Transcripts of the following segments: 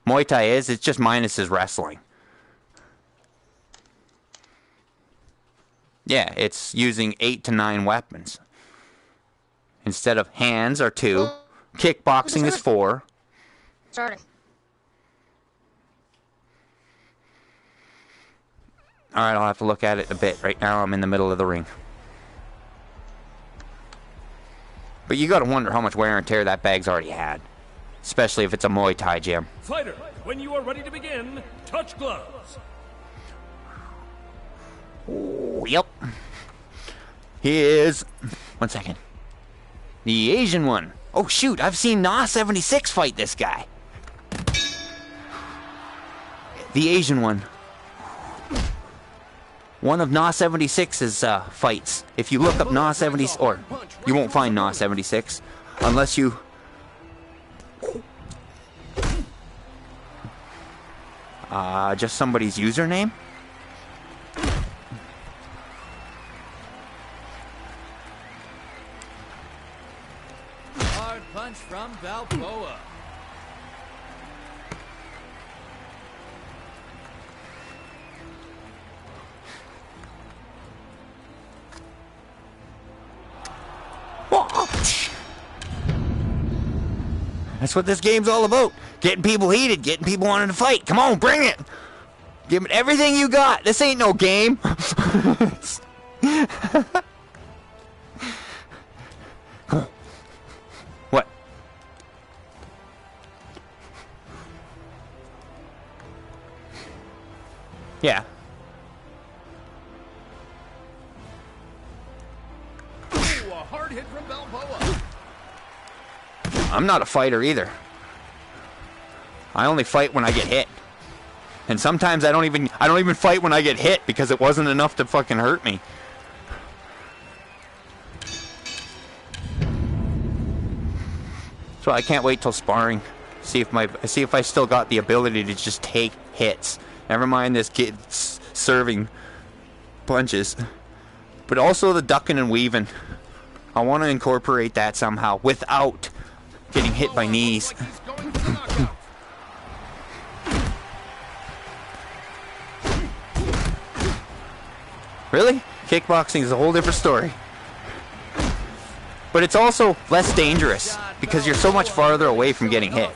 Muay Thai is. It's just minus his wrestling. Yeah, it's using 8 to 9 weapons. Instead of hands are 2. Kickboxing is 4. Starting. Alright, I'll have to look at it a bit. Right now I'm in the middle of the ring. But you gotta wonder how much wear and tear that bag's already had. Especially if it's a Muay Thai gym. Fighter, when you are ready to begin, touch gloves. Oh, yep. He is... One second. The Asian one. Oh, shoot. I've seen Na76 fight this guy. The Asian one. One of Na76's fights. If you look up Na76... Or, you won't find Na76. Unless you... just somebody's username? Hard punch from Balboa. That's what this game's all about. Getting people heated, getting people wanting to fight. Come on, bring it. Give it everything you got. This ain't no game. What? Yeah. Ooh, a hard hit from Balboa. I'm not a fighter either. I only fight when I get hit. And sometimes I don't even fight when I get hit because it wasn't enough to fucking hurt me. So I can't wait till sparring. See if I still got the ability to just take hits. Never mind this kid serving punches. But also the ducking and weaving. I want to incorporate that somehow without getting hit by knees. Really? Kickboxing is a whole different story. But it's also less dangerous because you're so much farther away from getting hit.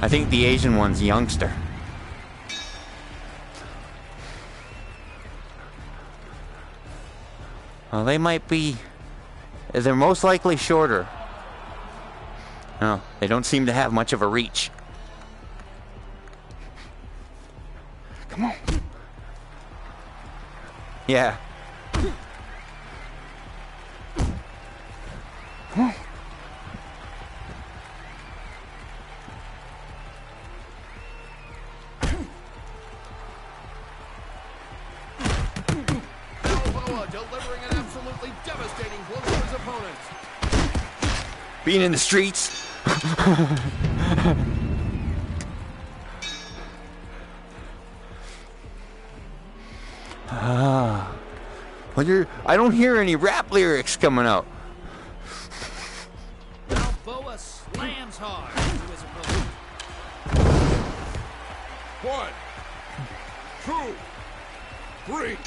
I think the Asian one's youngster. Well, they might be... They're most likely shorter. No, they don't seem to have much of a reach. Come on. Yeah. Come on. Delivering an absolutely devastating blow to his opponent. Being in the streets. Well, I don't hear any rap lyrics coming out. Balboa slams hard to his opponent. 1, 2, 3.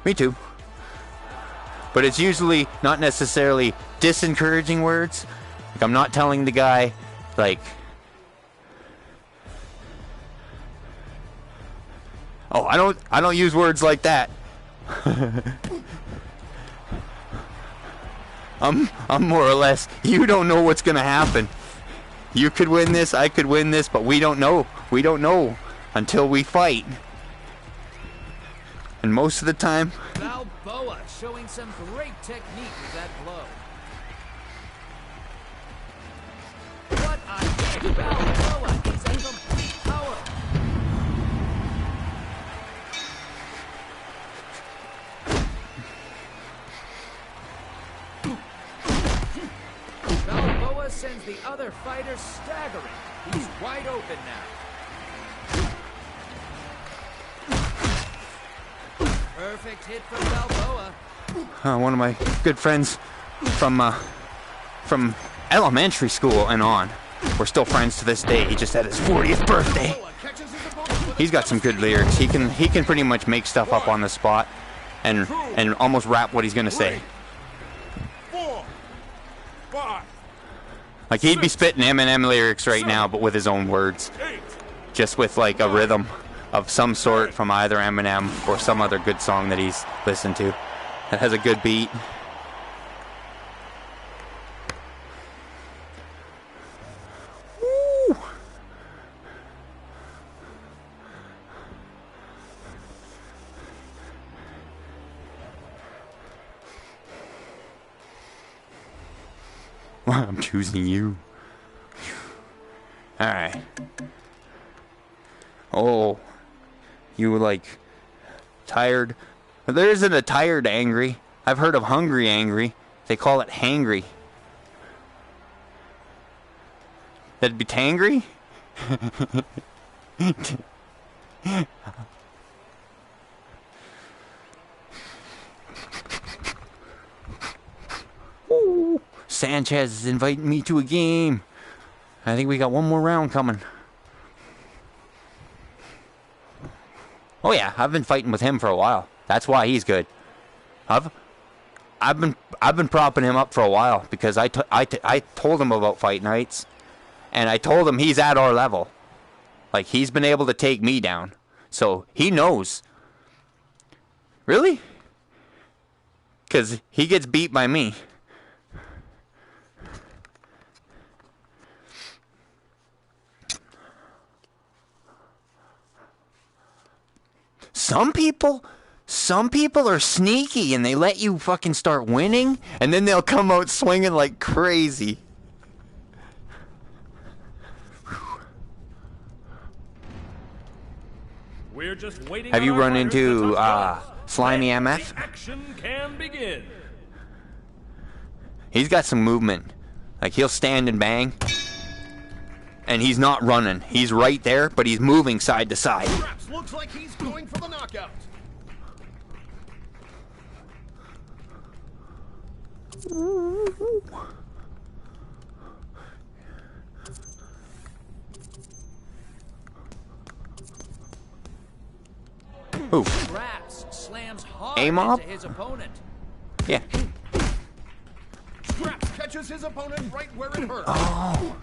Me too. But it's usually not necessarily disencouraging words. Like, I'm not telling the guy, like, oh, I don't use words like that. I'm more or less, you don't know what's gonna happen. You could win this, I could win this, but we don't know. We don't know until we fight. And most of the time... Balboa showing some great technique with that blow. What a hit! Balboa is a complete power. Balboa sends the other fighter staggering. He's wide open now. Perfect hit from Balboa. One of my good friends from elementary school and on. We're still friends to this day. He just had his 40th birthday. He's got some good lyrics. He can pretty much make stuff up on the spot and almost rap what he's gonna say. 4, 5, Like he'd be spitting Eminem lyrics right now, but with his own words, 8. just with like a rhythm of some sort from either Eminem or some other good song that he's listened to that has a good beat. Woo. I'm choosing you. Alright. Oh. You like tired? There isn't a tired angry. I've heard of hungry angry. They call it hangry. That'd be tangry? Ooh, Sanchez is inviting me to a game. I think we got one more round coming. Oh yeah, I've been fighting with him for a while. That's why he's good. I've been propping him up for a while because I told him about fight nights, and I told him he's at our level. Like he's been able to take me down, so he knows. Really? Because he gets beat by me. Some people are sneaky and they let you fucking start winning and then they'll come out swinging like crazy. We're just waiting. Have you on our run fighters into to touch gloves. Slimy Then MF? the action can begin. He's got some movement. Like he'll stand and bang. And he's not running. He's right there, but he's moving side to side. Perhaps looks like he's going for the knockout. Ooh. Scraps slams hard A-mob? into his opponent. Yeah. Scraps catches his opponent right where it hurts. Oh.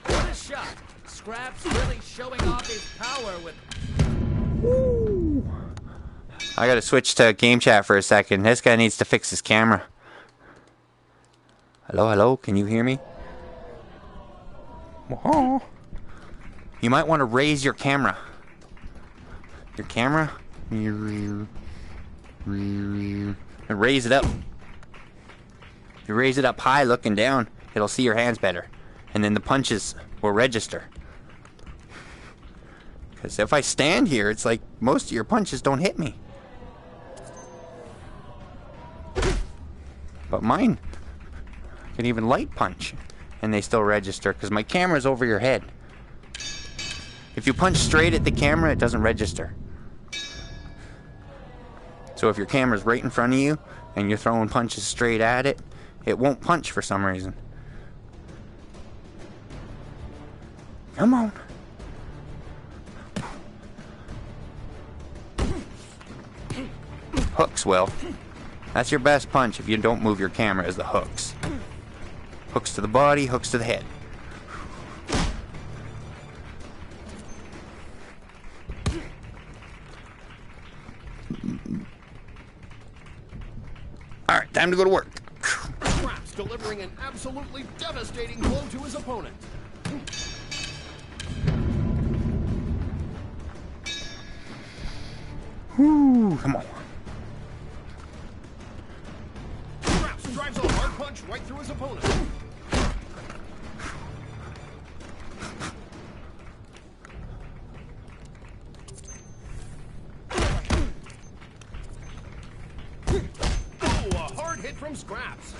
What a shot. Scraps really showing off his power with... I gotta switch to game chat for a second. This guy needs to fix his camera. Hello? Can you hear me? Oh. You might want to raise your camera. Your camera? And raise it up. If you raise it up high looking down, it'll see your hands better. And then the punches will register. Because if I stand here, it's like most of your punches don't hit me. But mine can even light punch. And they still register because my camera's over your head. If you punch straight at the camera, it doesn't register. So if your camera's right in front of you and you're throwing punches straight at it, it won't punch for some reason. Come on. Hooks will. That's your best punch if you don't move your camera, is the hooks. Hooks to the body, hooks to the head. Alright, time to go to work. Scraps delivering an absolutely devastating blow to his opponent. Whoo, come on. Scraps drives a hard punch right through his opponent. Oh, a hard hit from Scraps.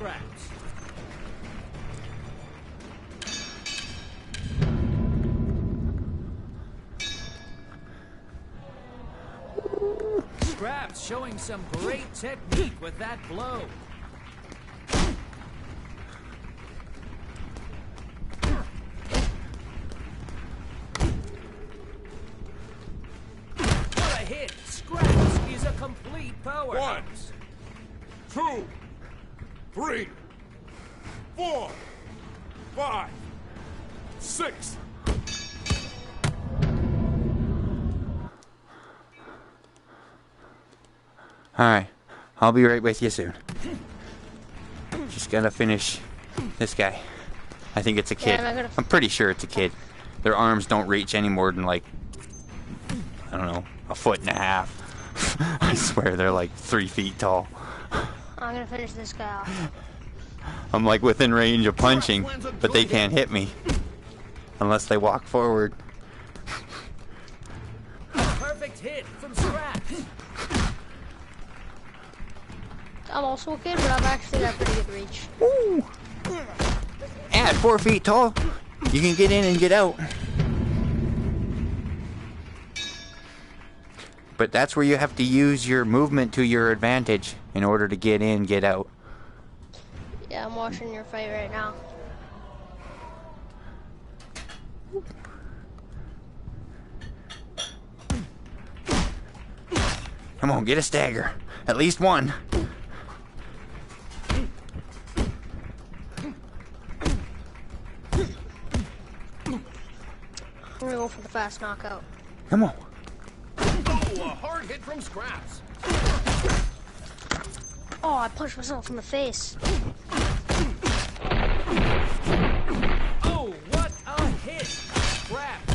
Scraps. Scraps showing some great technique with that blow. What a hit! Scraps is a complete powerhouse. 1, 2, 3, 4, 5, 6. Alright, I'll be right with you soon. Just gotta finish this guy. I think it's a kid. Yeah, I'm pretty sure it's a kid. Their arms don't reach any more than like, I don't know, 1.5 feet. I swear they're like 3 feet tall. I'm gonna finish this guy off. I'm like within range of punching, but they can't hit me. Unless they walk forward. Perfect hit from Scraps. I'm also a kid, but I've actually got pretty good reach. Woo! At 4 feet tall, you can get in and get out. But that's where you have to use your movement to your advantage in order to get in, get out. Yeah, I'm watching your fight right now. Come on, get a stagger. At least one. I'm gonna go for the fast knockout. Come on. Oh, a hard hit from Scraps. Oh, I punched myself in the face. Oh, what a hit! Scraps.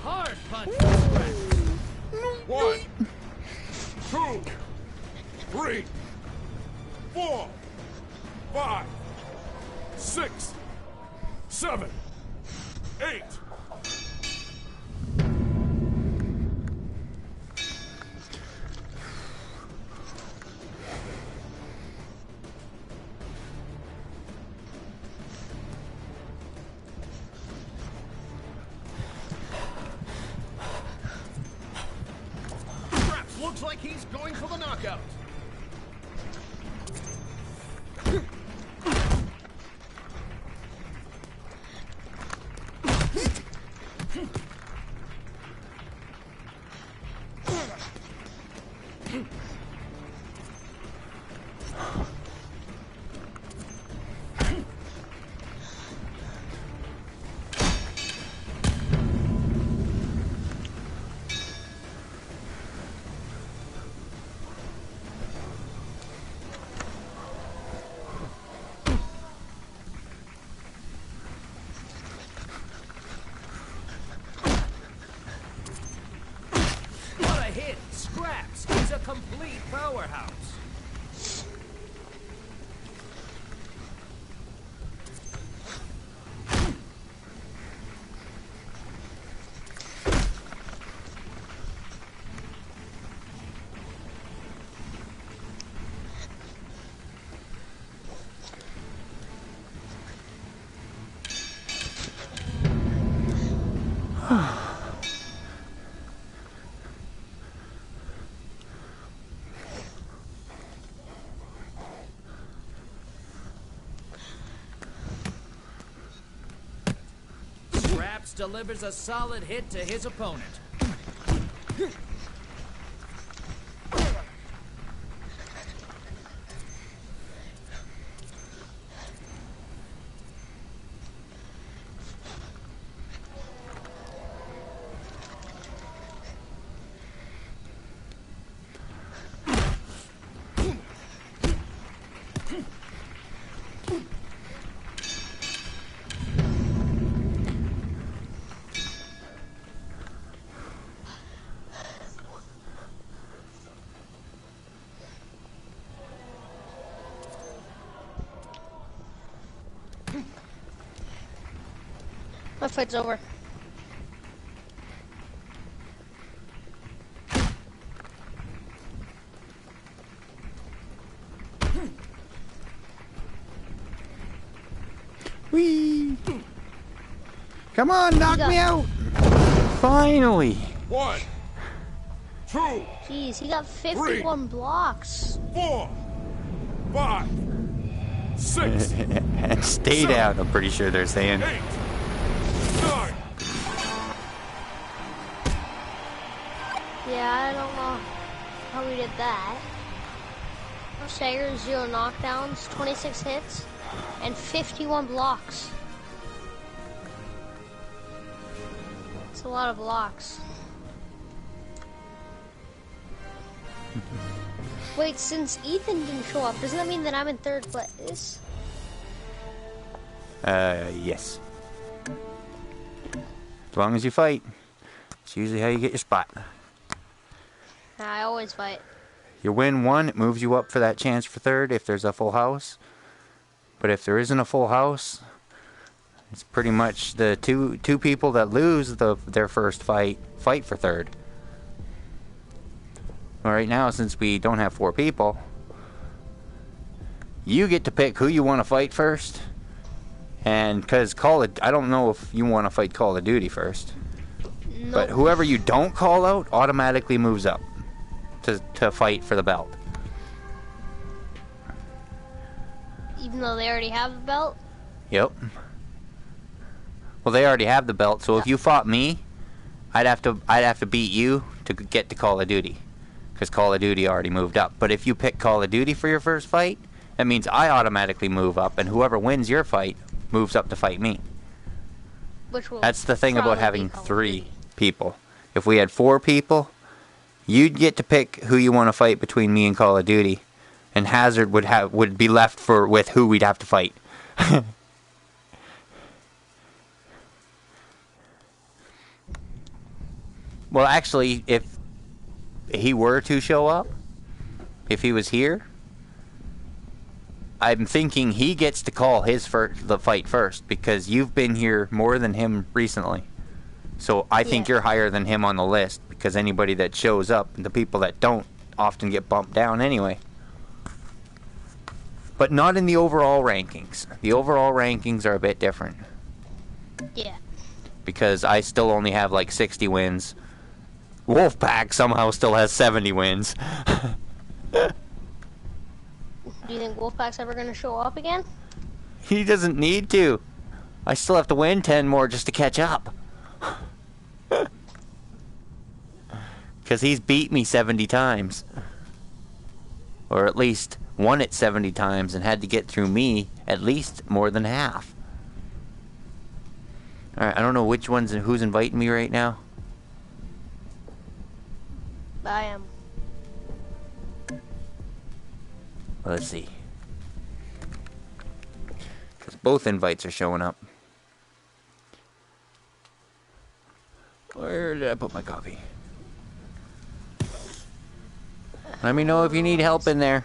Hard punch from Scraps. 1, 2, 3, 4, 5, 6, 7, 8. Scraps looks like he's going for the knockout. What a hit! Scraps is a complete powerhouse. Scraps delivers a solid hit to his opponent. My fight's over. Whee! Come on, knock got- me out! Finally! 1, 2, Jeez, he got 51 blocks. 4, 5, 6, And stay down, I'm pretty sure they're saying. 8, 9. Yeah, I don't know how we did that. Stagger, 0 knockdowns, 26 hits, and 51 blocks. It's a lot of blocks. Wait, since Ethan didn't show up, doesn't that mean that I'm in 3rd place? Yes. As long as you fight, it's usually how you get your spot. I always fight. You win 1, it moves you up for that chance for 3rd if there's a full house. But if there isn't a full house, it's pretty much the two people that lose their first fight for 3rd. Well, right now, since we don't have 4 people, you get to pick who you want to fight first. And because I don't know if you want to fight Call of Duty first. Nope. But whoever you don't call out automatically moves up to fight for the belt. Even though they already have the belt? Yep. Well, they already have the belt, so if you fought me, I'd have to beat you to get to Call of Duty, because Call of Duty already moved up. But if you pick Call of Duty for your first fight, that means I automatically move up, and whoever wins your fight moves up to fight me. Which will That's the thing about probably having be Call of 3 Duty. people. If we had 4 people, you'd get to pick who you want to fight between me and Call of Duty, and Hazard would be left with who we'd have to fight. Well, actually, if he were to show up, if he was here, I'm thinking he gets to call the fight first, because you've been here more than him recently. So I think Yeah. you're higher than him on the list, because anybody that shows up, and the people that don't, often get bumped down anyway. But not in the overall rankings. The overall rankings are a bit different, Yeah. because I still only have like 60 wins. Wolfpack somehow still has 70 wins. Do you think Wolfpack's ever going to show up again? He doesn't need to. I still have to win 10 more just to catch up. Because he's beat me 70 times. Or at least won it 70 times and had to get through me at least more than half. Alright, I don't know who's inviting me right now. I am. Let's see. Because both invites are showing up. Where did I put my coffee? Let me know if you need help in there.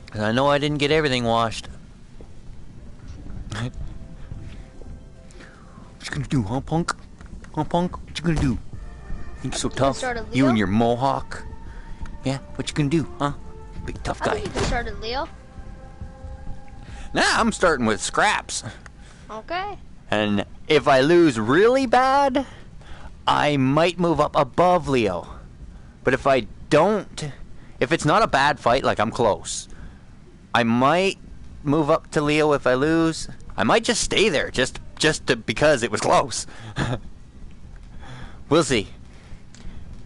Because I know I didn't get everything washed. What you gonna do, huh, punk? Huh, punk? What you gonna do? Think you're so tough? started You and Leo? your mohawk? Yeah, what you gonna do, huh? Big tough I guy. think you can start at Leo. Nah, I'm starting with scraps. Okay. And if I lose really bad, I might move up above Leo. But if I don't, if it's not a bad fight, like I'm close, I might move up to Leo if I lose. I might just stay there, because it was close. We'll see.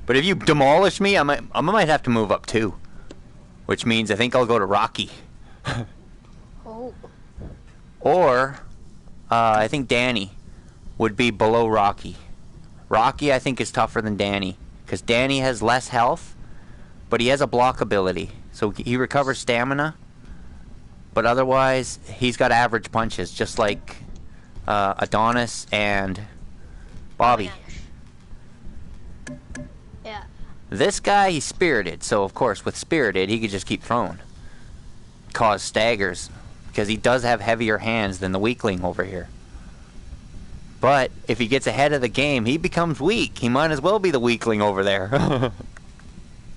But if you demolish me, I might have to move up too. Which means I think I'll go to Rocky. Oh. Or, I think Danny would be below Rocky. Rocky, I think, is tougher than Danny. Because Danny has less health, but he has a block ability. So he recovers stamina. But otherwise, he's got average punches, just like Adonis and Bobby. Yeah. This guy, he's spirited. So, of course, with spirited, he could just keep throwing. cause staggers, because he does have heavier hands than the weakling over here. But if he gets ahead of the game, he becomes weak. He might as well be the weakling over there.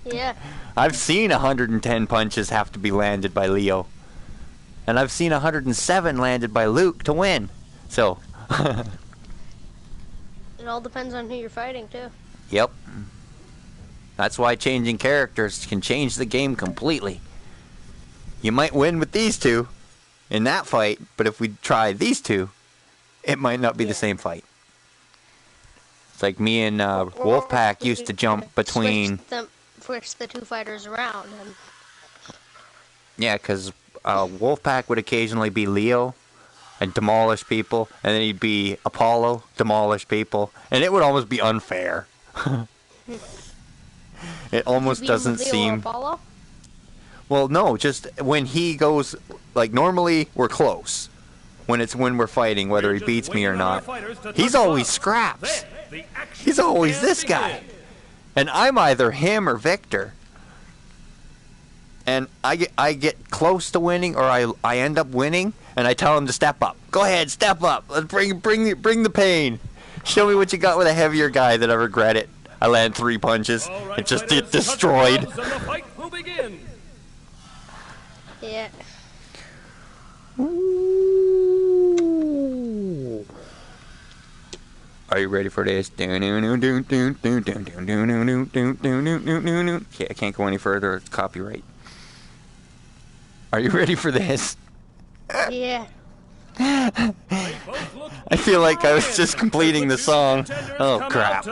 Yeah. I've seen 110 punches have to be landed by Leo. And I've seen 107 landed by Luke to win. So. It all depends on who you're fighting, too. Yep. That's why changing characters can change the game completely. You might win with these two in that fight, but if we try these two, it might not be the same fight. It's like me and Wolfpack used to jump between... Switch the two fighters around. And... Yeah, because Wolfpack would occasionally be Leo and demolish people, and then he'd be Apollo, demolish people, and it would almost be unfair. It almost doesn't seem... Apollo? Well, no, just when he goes... Like, normally, we're close. When we're fighting, whether he beats me or not. He's always Scraps. He's always this guy. And I'm either him or Victor. And I get close to winning, or I end up winning, and I tell him to step up. Go ahead, step up. Let's bring the pain. Show me what you got with a heavier guy that I regret it. I land 3 punches and just get destroyed. And the fight will begin. Yeah. Ooh. Are you ready for this? Okay, I can't go any further. It's copyright. Are you ready for this? Yeah. I feel like I was just completing the song. Oh, crap.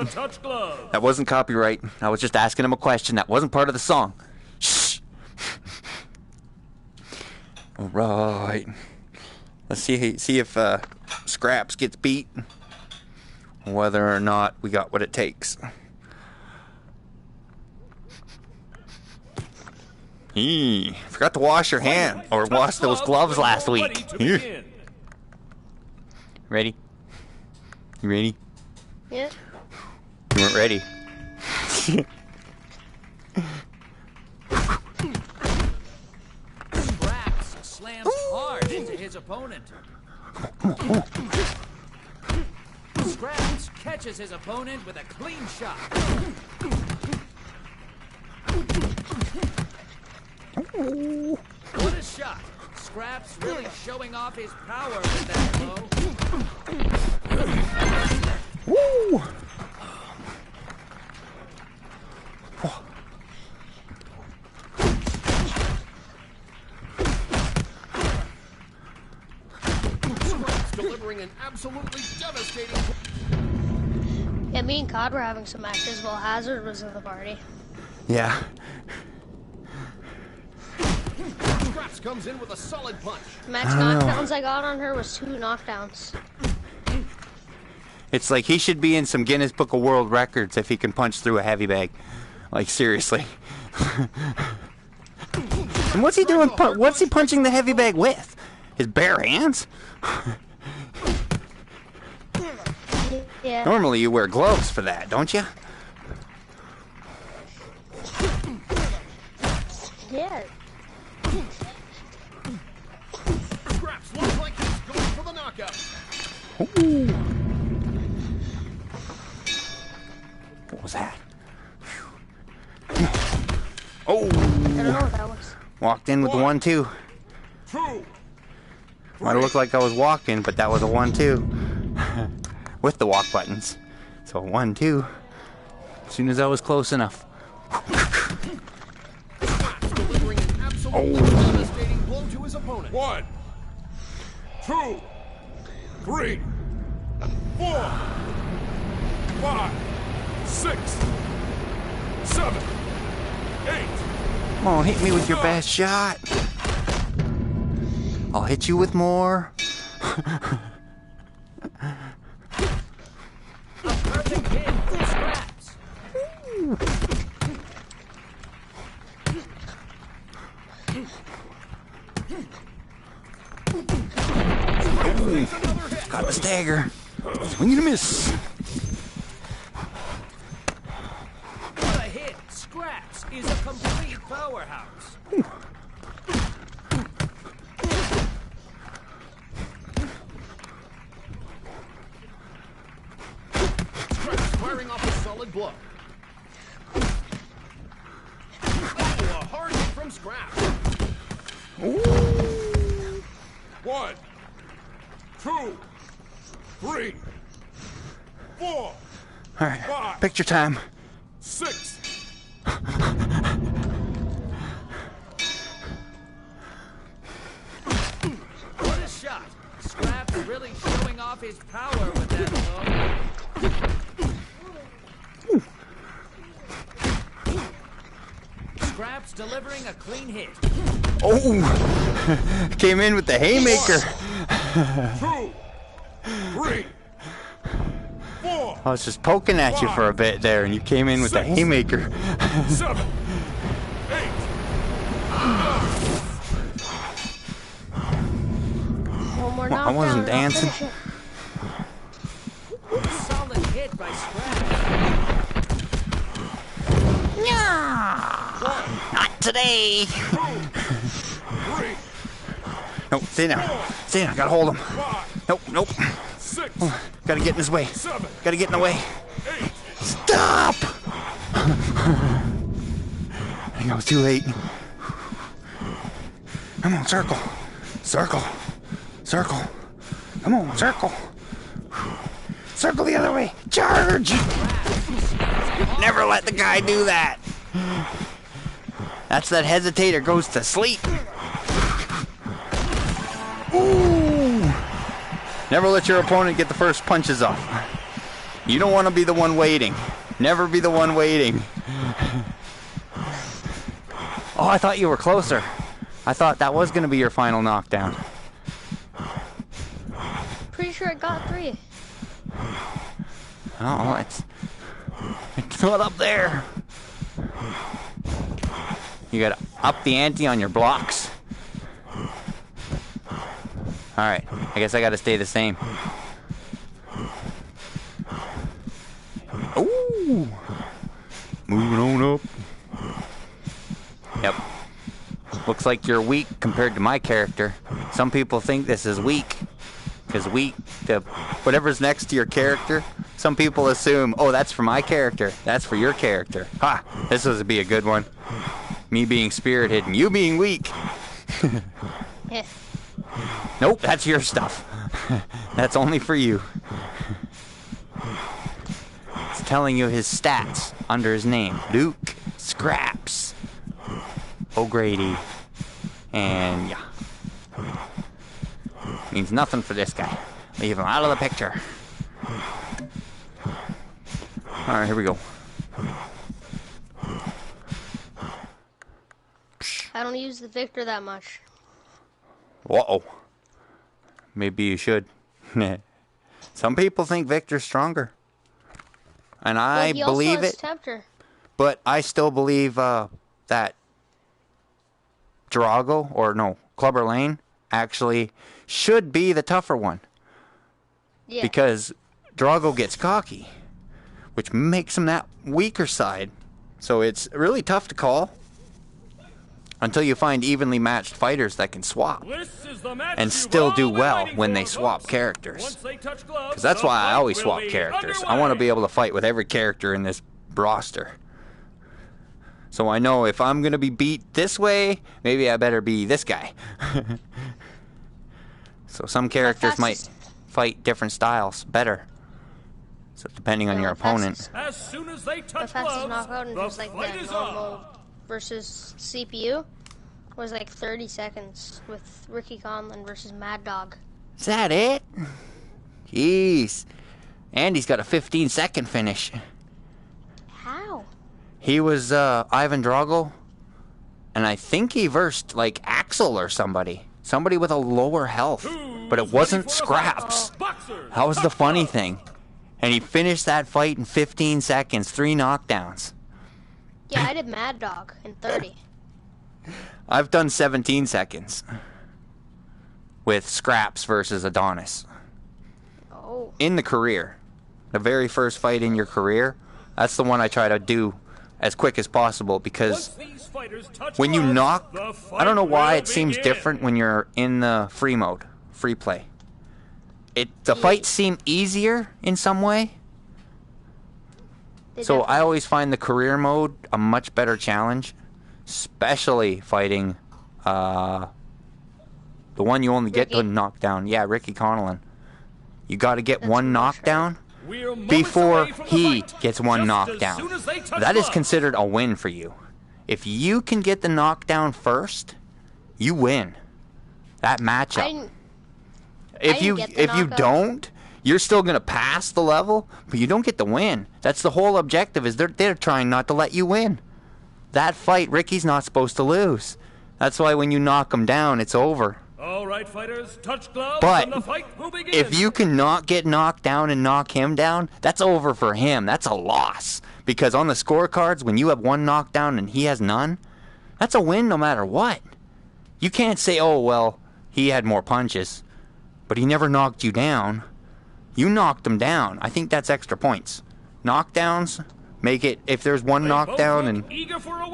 That wasn't copyright. I was just asking him a question. That wasn't part of the song. Shh. All right. Let's see if Scraps gets beat. Whether or not we got what it takes. Forgot to wash your hand or wash those gloves last week. Ready? You ready? Yeah. You weren't ready. Scraps slams hard into his opponent. Scraps catches his opponent with a clean shot. What a shot! Scraps really showing off his power with that blow. Woo! Scraps delivering an absolutely devastating. Yeah, me and Cod were having some matches while Hazard was in the party. Yeah. Scraps comes in with a solid punch. Max knockdowns I got on her was 2 knockdowns. It's like he should be in some Guinness Book of World Records if he can punch through a heavy bag. Like, seriously. And what's he doing? What's he punching the heavy bag with? His bare hands? Yeah. Normally you wear gloves for that, don't you? Yeah. Scraps looks like he's going for the knockout. Ooh. What was that? Oh! I don't know what that was. Walked in with the 1-2. 2. Might have looked like I was walking, but that was a 1-2. With the walk buttons. So 1-2. As soon as I was close enough. Scraps delivering an absolutely devastating blow to his opponent. 1, 2, 3, 4, 5, 6, 7, 8. Come on, hit me with your best shot. I'll hit you with more. Perfect hit from Scraps. Got the stagger. Swing and a miss. What a hit! Scraps is a complete powerhouse. solid blow. Oh, a hard hit from Scrap. 1, 2, 3, 4, All right, 5, picture time. 6. What a shot! Scrap's really showing off his power with that blow. Scrap's delivering a clean hit. Oh, came in with the haymaker. 2, 3, 4, I was just poking at you for a bit there, and you came in with the haymaker. 7, 8. One more I knockdown. wasn't and I'll dancing. finish it. Solid hit by Scrap. Not today. 2, 3, Nope, stay down. Stay down, gotta hold him. 5, Nope, nope. 6, Gotta get in his way. 7, Gotta get in the way. 8. Stop! I think I was too late. Come on, circle. Circle. Circle. Come on, circle. Circle the other way. Charge! Never let the guy do that. That's that hesitator goes to sleep. Ooh! Never let your opponent get the first punches off. You don't want to be the one waiting. Never be the one waiting. Oh, I thought you were closer. I thought that was going to be your final knockdown. Pretty sure I got 3. Oh, it's not up there. You gotta up the ante on your blocks. Alright, I guess I gotta stay the same. Ooh! Moving on up. Yep. Looks like you're weak compared to my character. Some people think this is weak. Because whatever's next to your character, some people assume, oh, that's for my character. That's for your character. Ha! This would be a good one. Me being spirited and you being weak. Yeah. Nope, that's your stuff. That's only for you. It's telling you his stats under his name. Luke Scraps O'Grady. And yeah. Means nothing for this guy. Leave him out of the picture. Alright, here we go. I don't use the Victor that much. Uh-oh. Maybe you should. Some people think Victor's stronger. And I But he also believe has it. Tempter. But I still believe that Drago, or no, Clubber Lane, actually should be the tougher one. Yeah. Because Drago gets cocky, which makes him that weaker side. So it's really tough to call until you find evenly matched fighters that can swap This is the match and you've still do all been well waiting when for, they swap folks. characters. Once they touch gloves, Because that's the why I fight always will swap be characters. I underway. want to be able to fight with every character in this roster. So I know if I'm going to be beat this way, maybe I better be this guy. So some characters might fight different styles better. So depending on Yeah, your the fastest- opponent. As soon as they The touch fastest gloves, knockout in the just like fight the is normal on. versus CPU was like 30 seconds with Ricky Conlon versus Mad Dog. Is that it? Jeez. Andy's got a 15-second finish. How? He was Ivan Drago, and I think he versed like Axel or somebody. Somebody with a lower health. But it wasn't Scraps. Boxers, That was the touch funny gloves. thing. And he finished that fight in 15 seconds, 3 knockdowns. Yeah, I did Mad Dog in 30. I've done 17 seconds with Scraps versus Adonis. Oh. In the career, the very first fight in your career, that's the one I try to do as quick as possible Once because these fighters touch when you gloves, knock, the I fight don't know why will it seems begin. different when you're in the free mode, free play. The fights seem easier in some way, So I always find the career mode a much better challenge, especially fighting the one you only get to knock down. Yeah, Ricky Connellan. You got to get one knockdown before he gets one knockdown. That is considered a win for you. If you can get the knockdown first, you win that matchup. If you don't, you're still gonna pass the level, but you don't get the win. That's the whole objective. Is they're trying not to let you win. That fight, Ricky's not supposed to lose. That's why when you knock him down, it's over. All right, fighters, touch gloves, But and the fight will begin. if you cannot get knocked down and knock him down, that's over for him. That's a loss. Because on the scorecards, when you have one knockdown and he has none, that's a win no matter what. You can't say, oh, well, he had more punches, but he never knocked you down. You knocked him down. I think that's extra points. Knockdowns make it, if there's one knockdown and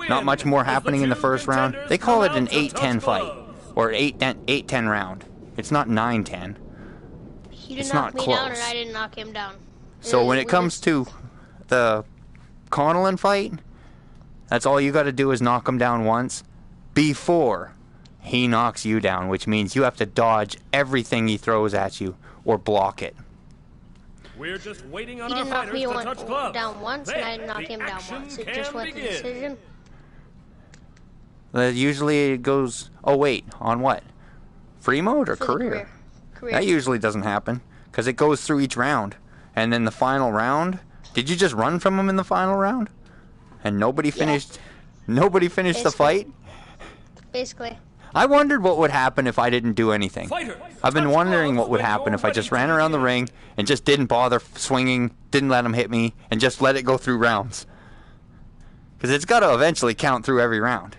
not much more happening in the first round, they call it an 8-10 fight. Or 8-10 round. It's not 9-10. He didn't knock me down, and I didn't knock him down. So when it comes to the Connellan fight, that's all you got to do is knock him down once before he knocks you down, which means you have to dodge everything he throws at you or block it. We're just waiting on He our didn't knock fighters me to touch gloves. down once, and I didn't knock him down action once. It can just went to begin. decision. Usually it goes, oh wait, on what? Free mode or For the career? Career. That usually doesn't happen, because it goes through each round. And then the final round, did you just run from him in the final round? And nobody finished the fight? Basically. I wondered what would happen if I didn't do anything. Fighters, I've been touch wondering gloves what would when happen you're if I just ready ran to around the begin. ring and just didn't bother swinging, didn't let him hit me, and just let it go through rounds. Because it's got to eventually count through every round.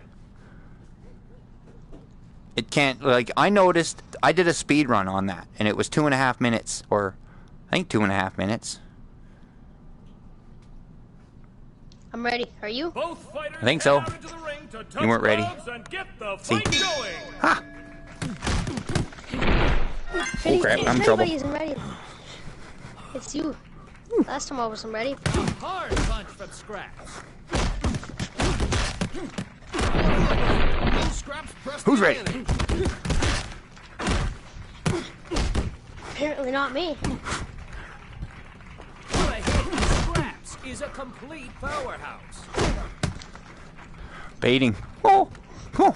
It can't, like, I noticed, I did a speed run on that, and it was 2.5 minutes, or I think 2.5 minutes. I'm ready. Are you? Both fighters I think so. head out into the ring to touch You weren't ready. gloves and get the See? fight going. Ha! Oh crap, I'm in trouble. Everybody isn't ready. It's you. Last time I wasn't ready. Hard punch from Scraps. Who's ready? Apparently not me. What I hit Scraps is a complete powerhouse. Baiting. Oh! Oh!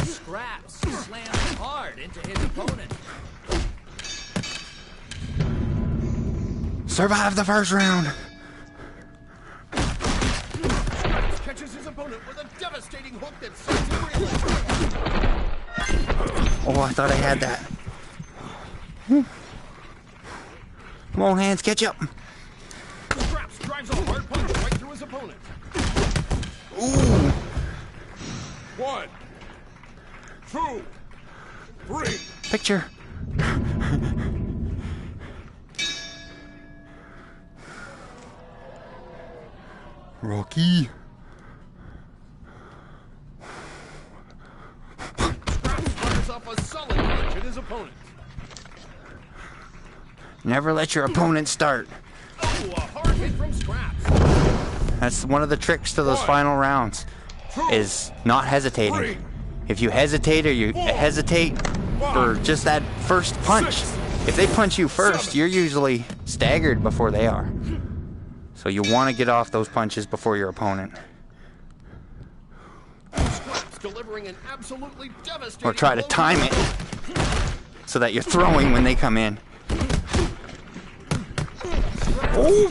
Scraps slams hard into his opponent. Survive the first round. Catches his opponent with a devastating hook that sends him reeling. Oh, I thought I had that. Come on, hands, catch up. Scraps drives a hard punch right through his opponent. Ooh. 1, 2, 3. Picture. Rocky. Scraps fires off a solid punch at his opponent. Never let your opponent start. Oh, a hard hit from Scraps. That's one of the tricks to those final rounds, is not hesitating. If you hesitate or you hesitate for just that first punch, if they punch you first, you're usually staggered before they are. So you want to get off those punches before your opponent. Scraps delivering an absolutely devastating Or try to blow time his it opponent. so that you're throwing when they come in. Oh,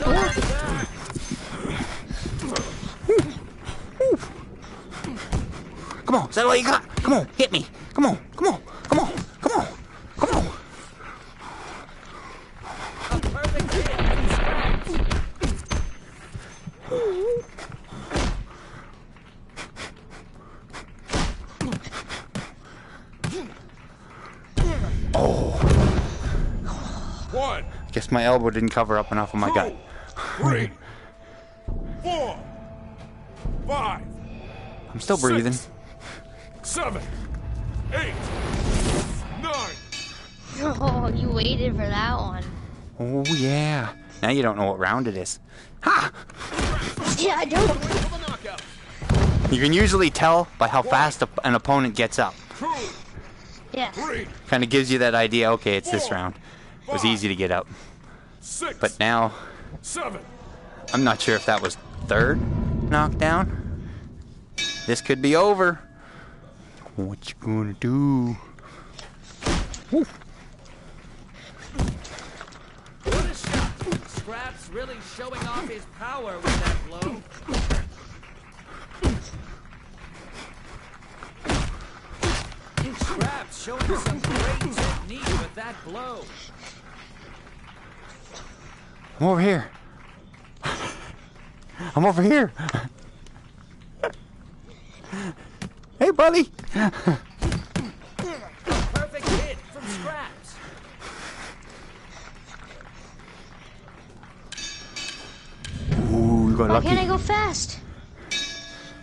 come on, is that all you got? Come on, hit me. Come on, come on, come on, come on, come on. A perfect hit from Scraps. Oh, 1, guess my elbow didn't cover up enough of my gut. 3, 4, 5, I'm still breathing. 7, 8, you waited for that one. Oh, yeah. Now you don't know what round it is. Ha! Yeah, I don't. For the knockout. You can usually tell by how fast an opponent gets up. 2, Yes. 3, Kind of gives you that idea, okay, it's this round. It was easy to get up. 6, But now, 7. I'm not sure if that was third knockdown. This could be over. What you gonna do? Woo. What a shot! Scraps really showing off his power with that blow. Scraps showing some great technique with that blow. I'm over here. I'm over here. Hey, buddy. Perfect hit from Scraps. Ooh, you got Why lucky. can't I go fast?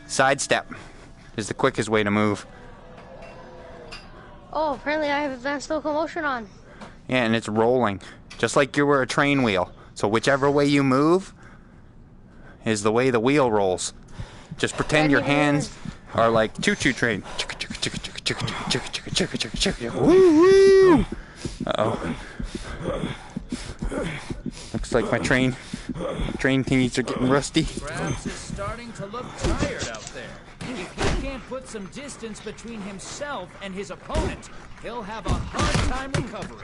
Sidestep is the quickest way to move. Oh, apparently I have advanced locomotion on. Yeah, and it's rolling, just like you were a train wheel. So whichever way you move is the way the wheel rolls. Just pretend your hands are like choo-choo train. Woo-woo! Uh-oh. Looks like my train thingies are getting rusty. Scraps is starting to look tired out there. If he can't put some distance between himself and his opponent, he'll have a hard time recovering.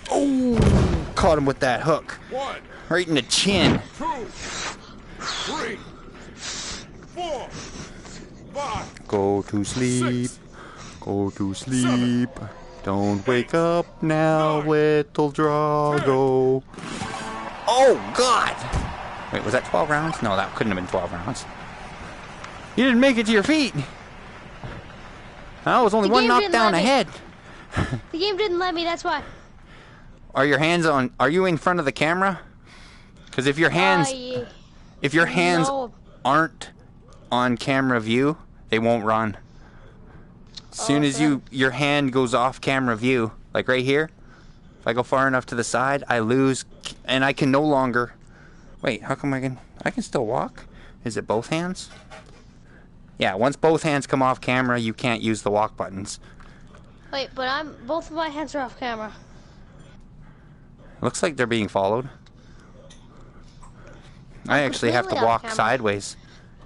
Oh, caught him with that hook. 1, Right in the chin. 2, 3, 4, 5. Go to sleep. Go to sleep. Don't wake up now, little Drago. Oh, God! Wait, was that 12 rounds? No, that couldn't have been 12 rounds. You didn't make it to your feet. I was only The one game didn't knockdown let me. ahead. The game didn't let me, that's why. Are your hands on? Are you in front of the camera? Because if your hands, Yeah. if your hands No. aren't on camera view, they won't run. As soon as your hand goes off camera view, like right here, if I go far enough to the side, I lose, and I can no longer. Wait, how come I can still walk? Is it both hands? Yeah, once both hands come off camera, you can't use the walk buttons. Wait, but both of my hands are off camera. Looks like they're being followed. I actually have to completely off walk camera. sideways.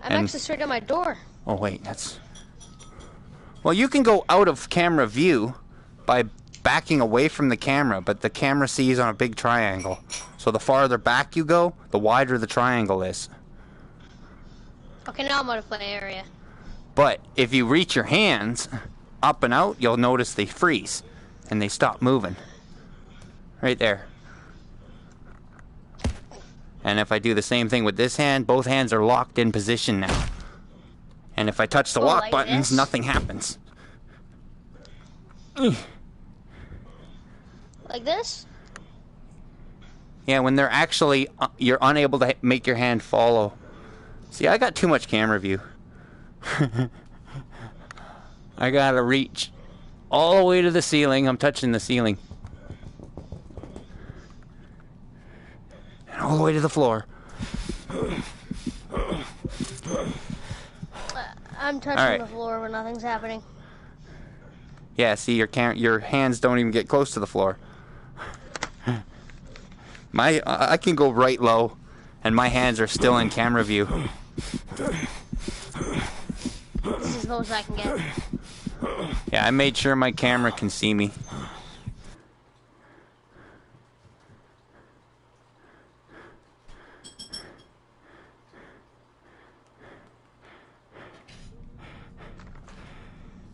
I'm And- actually straight at my door. Oh wait, that's. Well, you can go out of camera view by backing away from the camera, but the camera sees on a big triangle. So the farther back you go, the wider the triangle is. Okay, now I'm out of play area. But if you reach your hands up and out, you'll notice they freeze and they stop moving. Right there. And if I do the same thing with this hand, both hands are locked in position now. And if I touch the Oh, lock like buttons, this? nothing happens. Like this? Yeah, when they're actually, you're unable to make your hand follow. See, I got too much camera view. I gotta reach all the way to the ceiling. I'm touching the ceiling. And all the way to the floor. I'm touching All right. the floor when nothing's happening. Yeah, see, your hands don't even get close to the floor. I can go right low, and my hands are still in camera view. This is as low as I can get. Yeah, I made sure my camera can see me.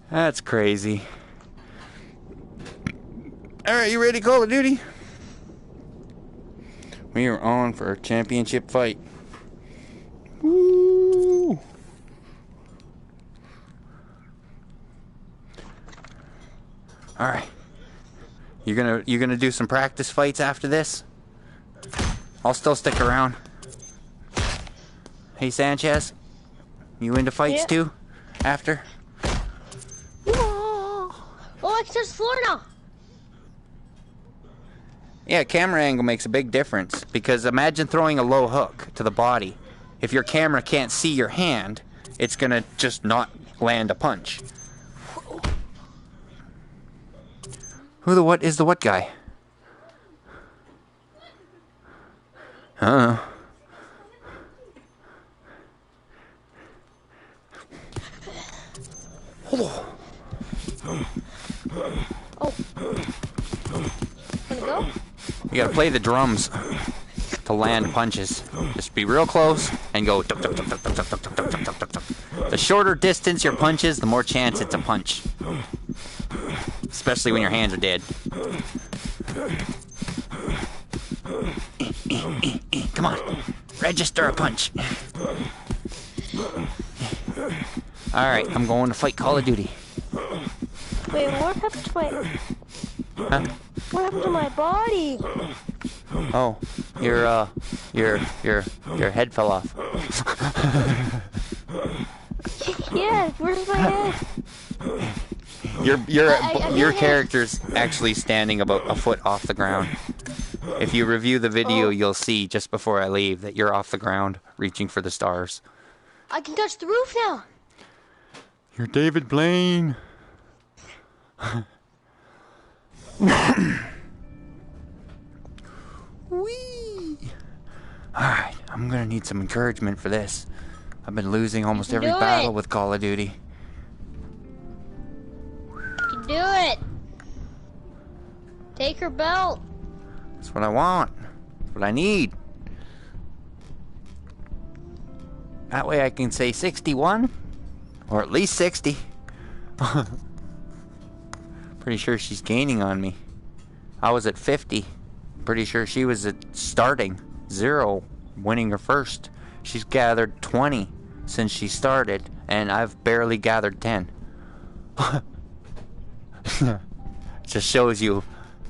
That's crazy. Alright, you ready to Call of Duty? We are on for a championship fight. Woo! Alright. You're gonna do some practice fights after this? I'll still stick around. Hey Sanchez, you into fights Yeah. too? After? Oh, I can touch the floor now. Yeah, camera angle makes a big difference, because imagine throwing a low hook to the body. If your camera can't see your hand, it's gonna just not land a punch. Who the what is the what guy? Huh? Oh. Wanna go? You gotta play the drums to land punches. Just be real close and go. Tuk, tuk, tuk, tuk, tuk, tuk, tuk, tuk, tuk, tuk, tuk, tuk. The shorter distance your punch is, the more chance it's a punch. Especially when your hands are dead. Come on, register a punch. Alright, I'm going to fight Call of Duty. Wait, what happened to my... Huh? What happened to my body? Oh, your head fell off. Yeah, where's my head? Your character's actually standing about a foot off the ground. If you review the video, you'll see just before I leave that you're off the ground, reaching for the stars. I can touch the roof now. You're David Blaine. Whee! Alright, I'm gonna need some encouragement for this. I've been losing almost every do battle it. with Call of Duty. You can do it. Take her belt. That's what I want. That's what I need. That way I can say 61. Or at least 60. Pretty sure she's gaining on me. I was at 50. Pretty sure she was at starting 0, winning her first. She's gathered 20 since she started, and I've barely gathered 10. Just shows you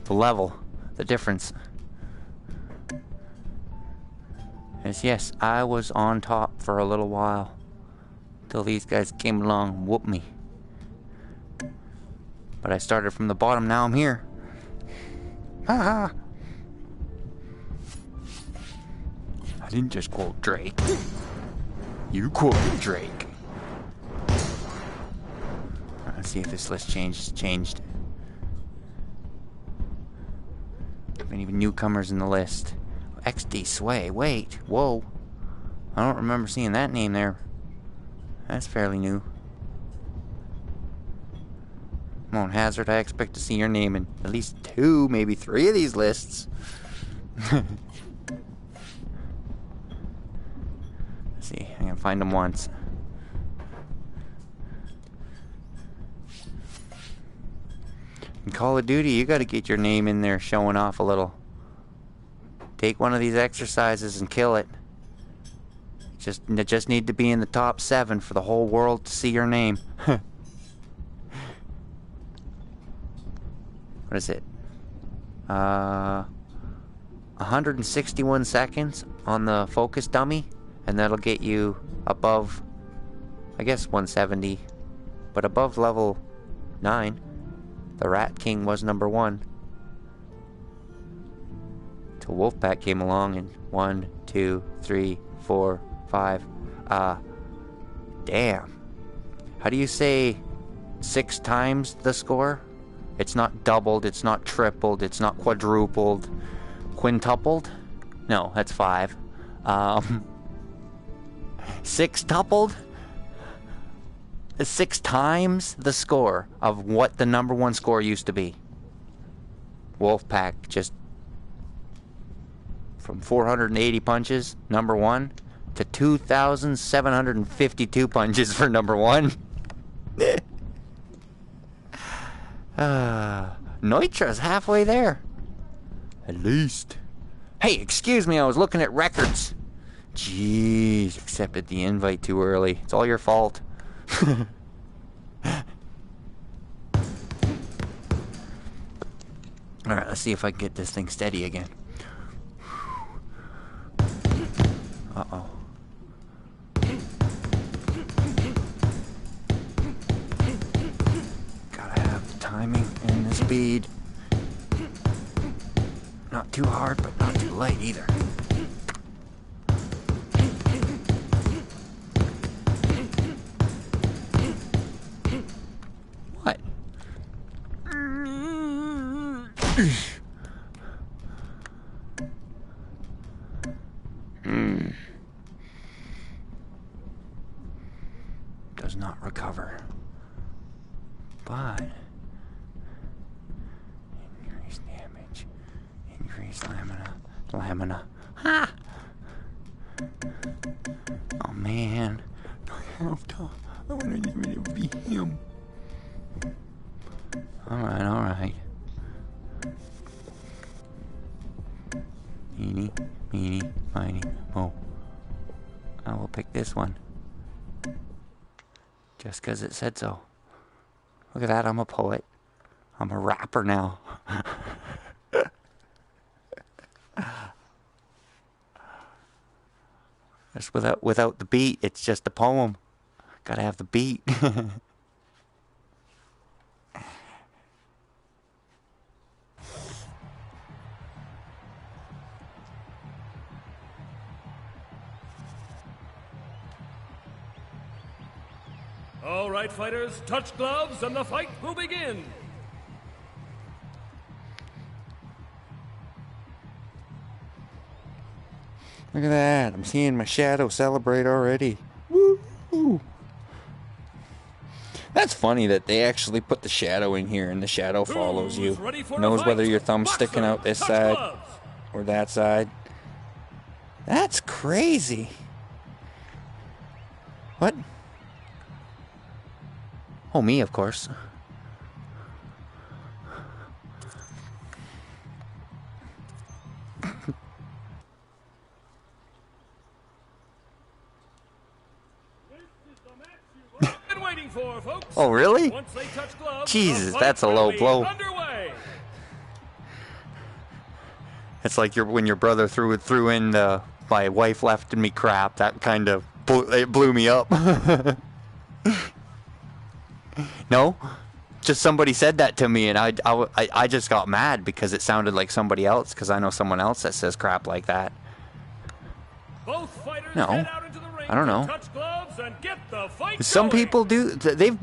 the level, the difference. Yes, I was on top for a little while. Till these guys came along and whooped me. But I started from the bottom, now I'm here. Haha. I didn't just quote Drake. You quoted Drake. Let's see if this list changed. Any newcomers in the list? XD Sway. Wait. Whoa. I don't remember seeing that name there. That's fairly new. Come on, Hazard. I expect to see your name in at least 2, maybe 3 of these lists. Let's see. I can find them once. In Call of Duty, you gotta get your name in there showing off a little. Take one of these exercises and kill it. Just need to be in the top 7 for the whole world to see your name. What is it? 161 seconds on the focus dummy, and that'll get you above, I guess, 170, but above level 9. The Rat King was number 1. Till Wolfpack came along and 1, 2, 3, 4, 5. Damn. How do you say 6 times the score? It's not doubled, it's not tripled, it's not quadrupled. Quintupled? No, that's 5. Sextupled? 6 times the score of what the number 1 score used to be. Wolfpack just from 480 punches, number 1, to 2,752 punches for number 1. Neutra's halfway there. At least. Hey, excuse me, I was looking at records. Jeez, accepted the invite too early. It's all your fault. Alright, let's see if I can get this thing steady again. Uh-oh. Gotta have timing speed. Not too hard, but not too light either. What? Does not recover. But increased damage. Increased lamina. Ha! Oh man. I want to get rid of him. Alright. Eeny, meeny, miny, mo. I will pick this one. Just 'cause it said so. Look at that, I'm a poet. I'm a rapper now. Just without the beat, it's just a poem. Gotta have the beat. All right, fighters, touch gloves and the fight will begin. Look at that. I'm seeing my shadow celebrate already. Woo! That's funny that they actually put the shadow in here and the shadow follows you. Knows whether your thumb's sticking out this side or that side. That's crazy. What? Oh, me, of course. Waiting for, folks. Oh, really? Once they touch gloves, Jesus, that's a low blow. Underway. It's like when your brother threw in the my wife left me crap. That kind of blew me up. No, just somebody said that to me, and I just got mad because it sounded like somebody else. Because I know someone else that says crap like that. Both fighters No, head out into the ring I don't know. to touch gloves and get the fight Some going. people do. They've.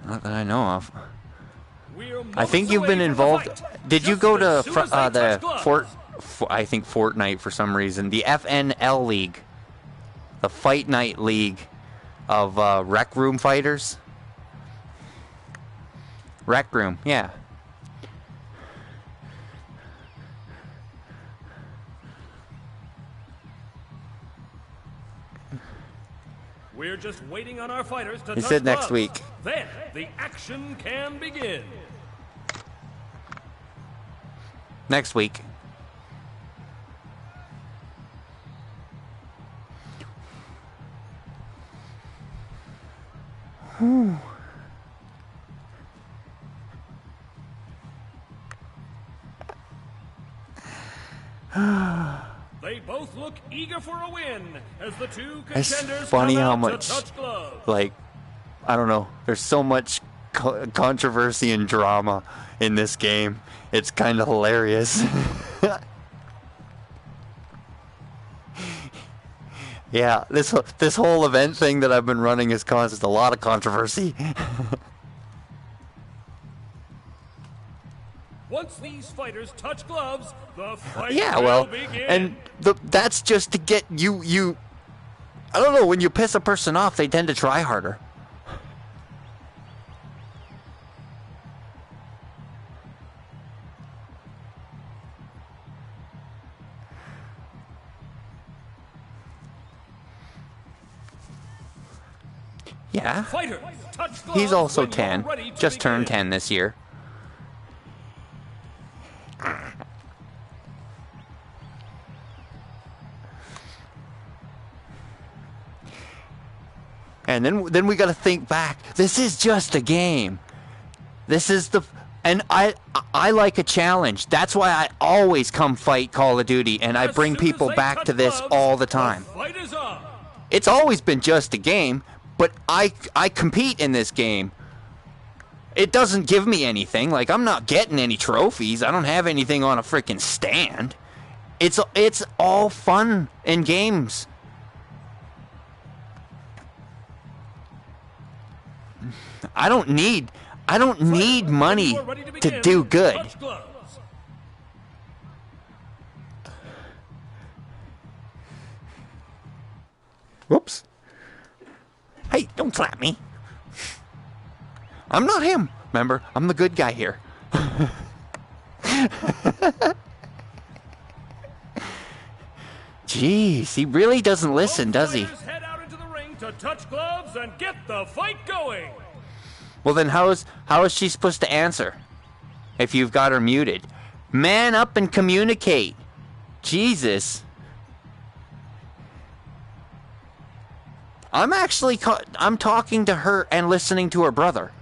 Not that I know of. I think you've been involved. Did you go to the I think Fortnite for some reason. The FNL League. The Fight Night League of Rec Room fighters. Rec Room, yeah. We're just waiting on our fighters to He touch said next gloves. week. Then the action can begin. Next week. Whew. They both look eager for a win as the two It's contenders funny come how out much, to touch gloves. like, I don't know. There's so much controversy and drama in this game. It's kind of hilarious. Yeah, this whole event thing that I've been running has caused a lot of controversy. Once these fighters touch gloves, the fight Yeah, will well, begin. and that's just to get you. I don't know. When you piss a person off, they tend to try harder. Yeah. Fighters, touch gloves He's also when you're 10. ready to Just turned begin. 10 this year. And then we got to think back. This is just a game. This is and I like a challenge. That's why I always come fight Call of Duty, and I bring people back to this all the time. It's always been just a game, but I compete in this game. It doesn't give me anything. Like, I'm not getting any trophies. I don't have anything on a freaking stand. It's all fun in games. I don't need money to do good. Whoops. Hey, don't slap me. I'm not him. Remember, I'm the good guy here. Jeez, he really doesn't listen, does he? Head out into the ring to touch gloves and get the fight going. Well, then how is she supposed to answer if you've got her muted? Man up and communicate. Jesus. I'm talking to her and listening to her brother.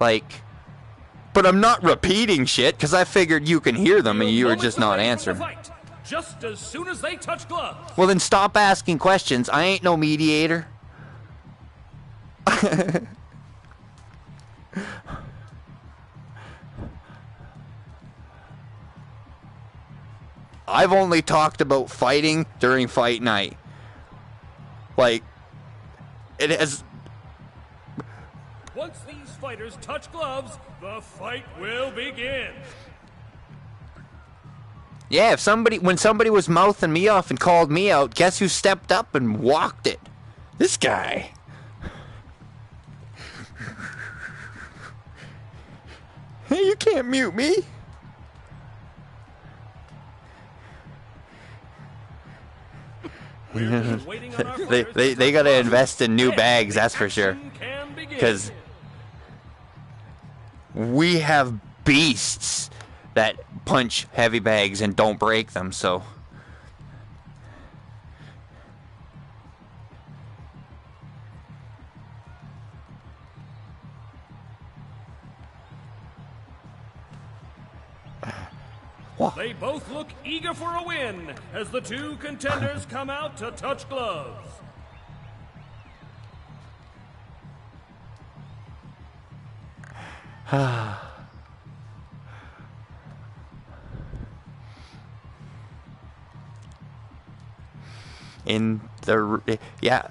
Like, but I'm not repeating shit because I figured you can hear them and you were just not answering. Just as soon as they touch gloves. Well, then stop asking questions. I ain't no mediator. I've only talked about fighting during fight night. Like, it has... Once these fighters touch gloves, the fight will begin. Yeah, when somebody was mouthing me off and called me out, guess who stepped up and walked it? This guy. Hey, you can't mute me. They gotta invest in new bags, that's for sure. Because we have beasts that punch heavy bags and don't break them, so... They both look eager for a win as the two contenders come out to touch gloves. Yeah.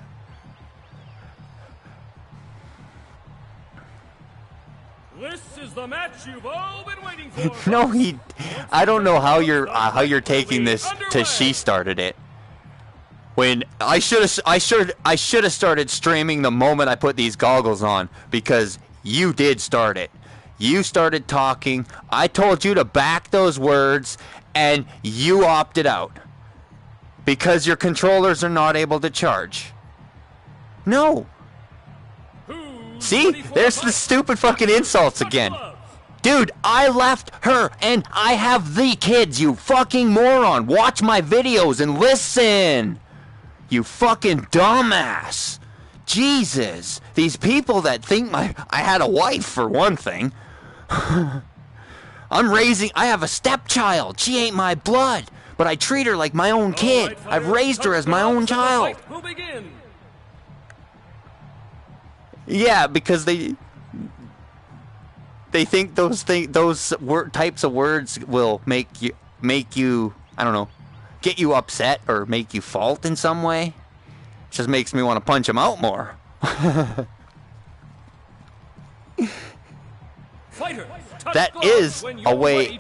This is the match you've all been waiting for. No, I don't know how you're taking this to she started it. When I should have started streaming the moment I put these goggles on, because you did start it. You started talking. I told you to back those words, and you opted out because your controllers are not able to charge. No. See? There's the stupid fucking insults again. Dude, I left her and I have the kids, you fucking moron. Watch my videos and listen. You fucking dumbass. Jesus. These people that think I had a wife, for one thing. I have a stepchild. She ain't my blood, but I treat her like my own kid. I've raised her as my own child. Yeah, because they think those types of words will make you I don't know, get you upset or make you fault in some way. It just makes me want to punch them out more. That is a way.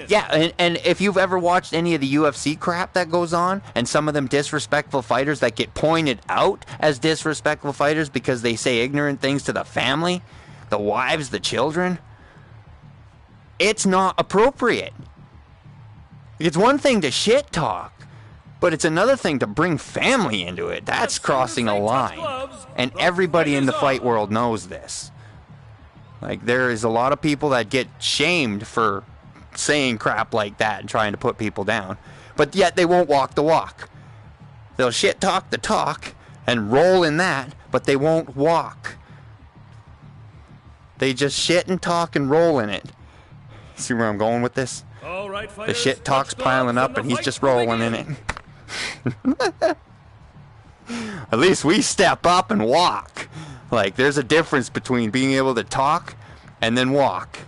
Yeah, and if you've ever watched any of the UFC crap that goes on, and some of them disrespectful fighters that get pointed out as disrespectful fighters because they say ignorant things to the family, the wives, the children, it's not appropriate. It's one thing to shit talk, but it's another thing to bring family into it. That's crossing a line. And everybody in the fight world knows this. Like, there is a lot of people that get shamed for saying crap like that and trying to put people down. But yet they won't walk the walk. They'll shit talk the talk and roll in that, but they won't walk. They just shit and talk and roll in it. See where I'm going with this? All right, The fighters, shit talk's touch piling gloves up and he's the just fight will rolling in begin. it. At least we step up and walk. Like, there's a difference between being able to talk and then walk.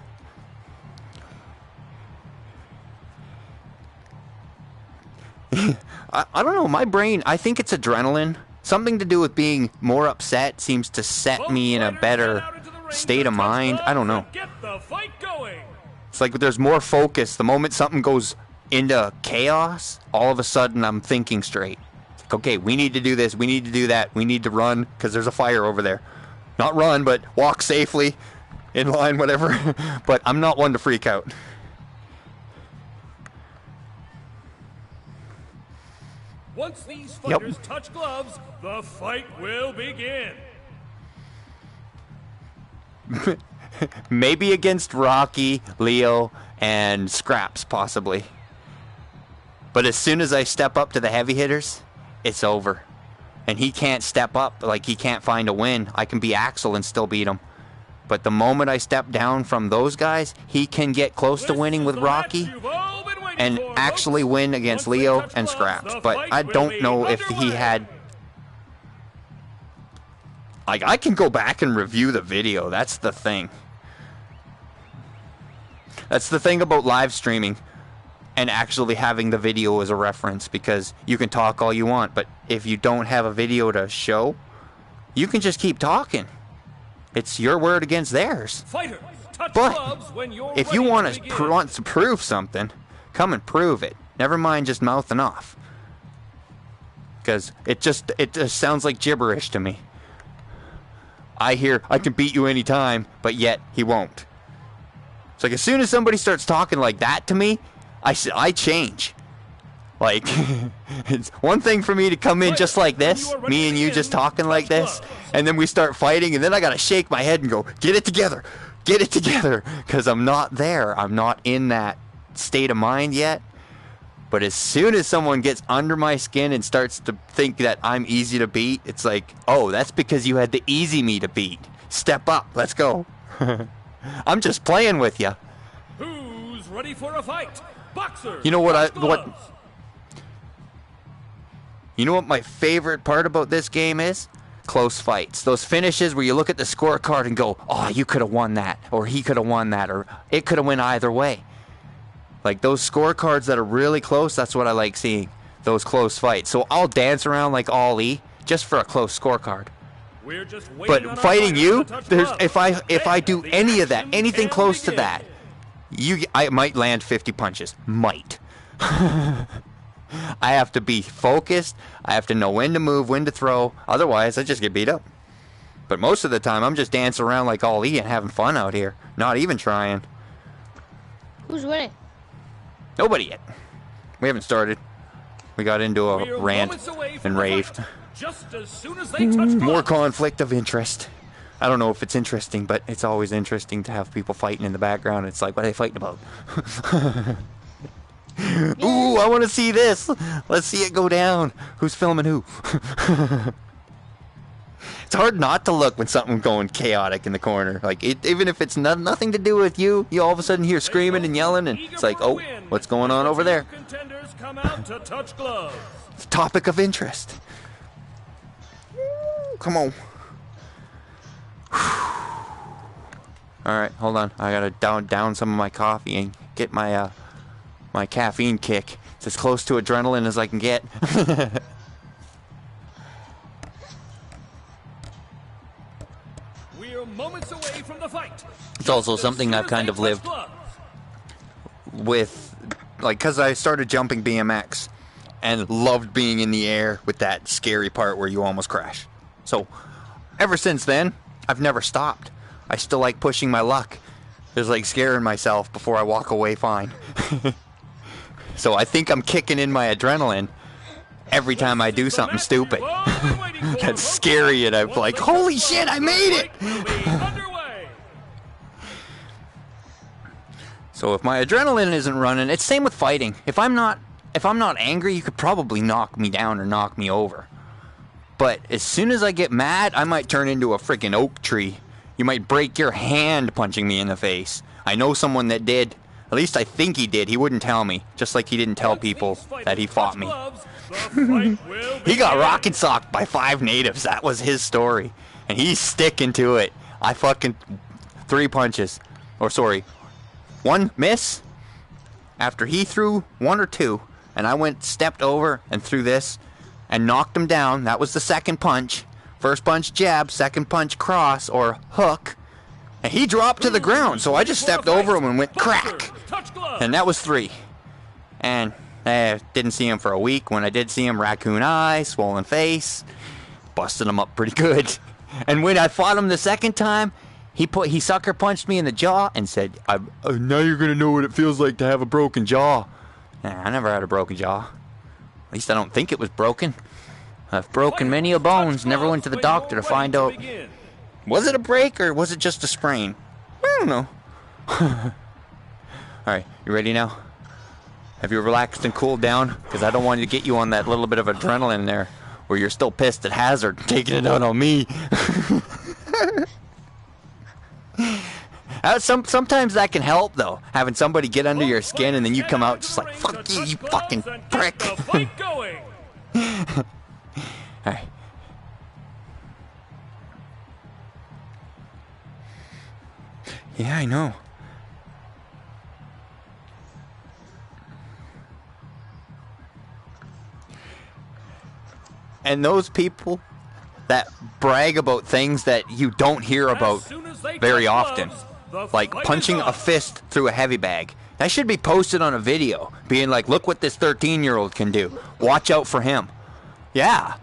I don't know, my brain, I think it's adrenaline. Something to do with being more upset seems to set me in a better state of mind. I don't know. Get the fight going. It's like there's more focus. The moment something goes into chaos, all of a sudden I'm thinking straight. It's like, okay, we need to do this, we need to do that, we need to run because there's a fire over there. Not run, but walk safely, in line, whatever. But I'm not one to freak out. Once these fighters touch gloves, the fight will begin. Maybe against Rocky, Leo, and Scraps, possibly. But as soon as I step up to the heavy hitters, it's over. And he can't step up, like he can't find a win. I can be Axel and still beat him. But the moment I step down from those guys, he can get close to winning with Rocky and actually win against Leo and Scraps. But I don't know if he had... Like, I can go back and review the video. That's the thing. That's the thing about live streaming and actually having the video as a reference, because you can talk all you want, but if you don't have a video to show, you can just keep talking. It's your word against theirs. Fighters, touch But gloves when you're if you ready want to to begin. want to prove something, come and prove it. Never mind just mouthing off, because it just sounds like gibberish to me. I hear I can beat you anytime, but yet he won't. It's like as soon as somebody starts talking like that to me, I change. Like, it's one thing for me to come in just like this, me and you just talking like this, and then we start fighting, and then I gotta shake my head and go, get it together, because I'm not there. I'm not in that state of mind yet. But as soon as someone gets under my skin and starts to think that I'm easy to beat, it's like, oh, that's because you had the easy me to beat. Step up, let's go. I'm just playing with you. Who's ready for a fight? Boxers. You know what touch gloves. You know what my favorite part about this game is? Close fights. Those finishes where you look at the scorecard and go, oh, you could have won that, or he could have won that, or it could have went either way. Like those scorecards that are really close, that's what I like seeing. Those close fights. So I'll dance around like Ali just for a close scorecard. We're just waiting on But our fighting fighters you, to touch there's gloves. if I do Then any of that, action anything can close to begin. that, I might land 50 punches. Might. I have to be focused. I have to know when to move, when to throw. Otherwise, I just get beat up. But most of the time, I'm just dancing around like Ali and having fun out here. Not even trying. Who's winning? Nobody yet. We haven't started. We got into a We're rant moments away from and the raved. fight. Just as soon as they touch gloves. More conflict of interest. I don't know if it's interesting, but it's always interesting to have people fighting in the background. It's like, what are they fighting about? Ooh, I want to see this. Let's see it go down. Who's filming who? It's hard not to look when something's going chaotic in the corner. Like, even if it's nothing to do with you, you all of a sudden hear screaming and yelling, and it's like, oh, what's going on over there? Contenders come out to touch gloves. It's a topic of interest. Come on. All right, hold on. I gotta down some of my coffee and get my my caffeine kick. It's as close to adrenaline as I can get. We're moments away from the fight. It's also Just as something soon I've as kind they of touch lived gloves. with, like, because I started jumping BMX and loved being in the air with that scary part where you almost crash. So ever since then, I've never stopped. I still like pushing my luck. It's like scaring myself before I walk away fine. So I think I'm kicking in my adrenaline every time I do something stupid. That's scary, and I'm like, holy shit, I made it! So if my adrenaline isn't running, it's same with fighting. If I'm not angry, you could probably knock me down or knock me over. But as soon as I get mad, I might turn into a freaking oak tree. You might break your hand punching me in the face. I know someone that did. At least I think he did. He wouldn't tell me. Just like he didn't tell people that he fought me. He got rocket socked by 5 natives. That was his story. And he's sticking to it. I fucking... 3 punches. Or sorry. 1 miss. After he threw 1 or 2. And I stepped over and threw this. And knocked him down. That was the second punch. First punch jab. Second punch cross or hook. And he dropped to the ground. So I just stepped over him and went crack. And that was 3. And I didn't see him for a week. When I did see him, raccoon eye, swollen face. Busted him up pretty good. And when I fought him the second time, he sucker punched me in the jaw and said, now you're going to know what it feels like to have a broken jaw. Nah, I never had a broken jaw. At least I don't think it was broken. I've broken many a bones. Never went to the doctor to find out. Was it a break or was it just a sprain? I don't know. Alright, you ready now? Have you relaxed and cooled down? Because I don't want to get you on that little bit of adrenaline there where you're still pissed at Hazard taking it out on me. Sometimes that can help though, having somebody get under your skin and then you come out just like, fuck you, you fucking prick. Alright. Yeah, I know. And those people that brag about things that you don't hear about very often, like punching a fist through a heavy bag, that should be posted on a video, being like, look what this 13-year-old can do. Watch out for him. Yeah.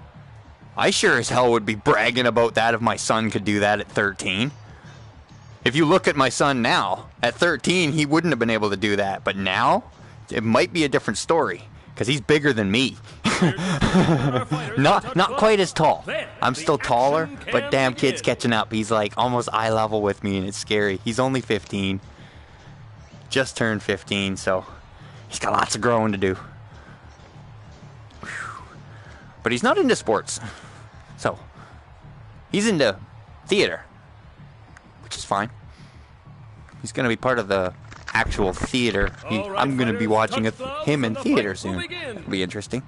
I sure as hell would be bragging about that if my son could do that at 13. If you look at my son now, at 13, he wouldn't have been able to do that. But now, it might be a different story. Because he's bigger than me. Not quite as tall. I'm still taller, but damn kid's catching up. He's like almost eye level with me, and it's scary. He's only 15. Just turned 15, so he's got lots of growing to do. But he's not into sports. So, he's into theater. Which is fine. He's going to be part of the actual theater. I'm going to be watching him in theater soon. It'll be interesting.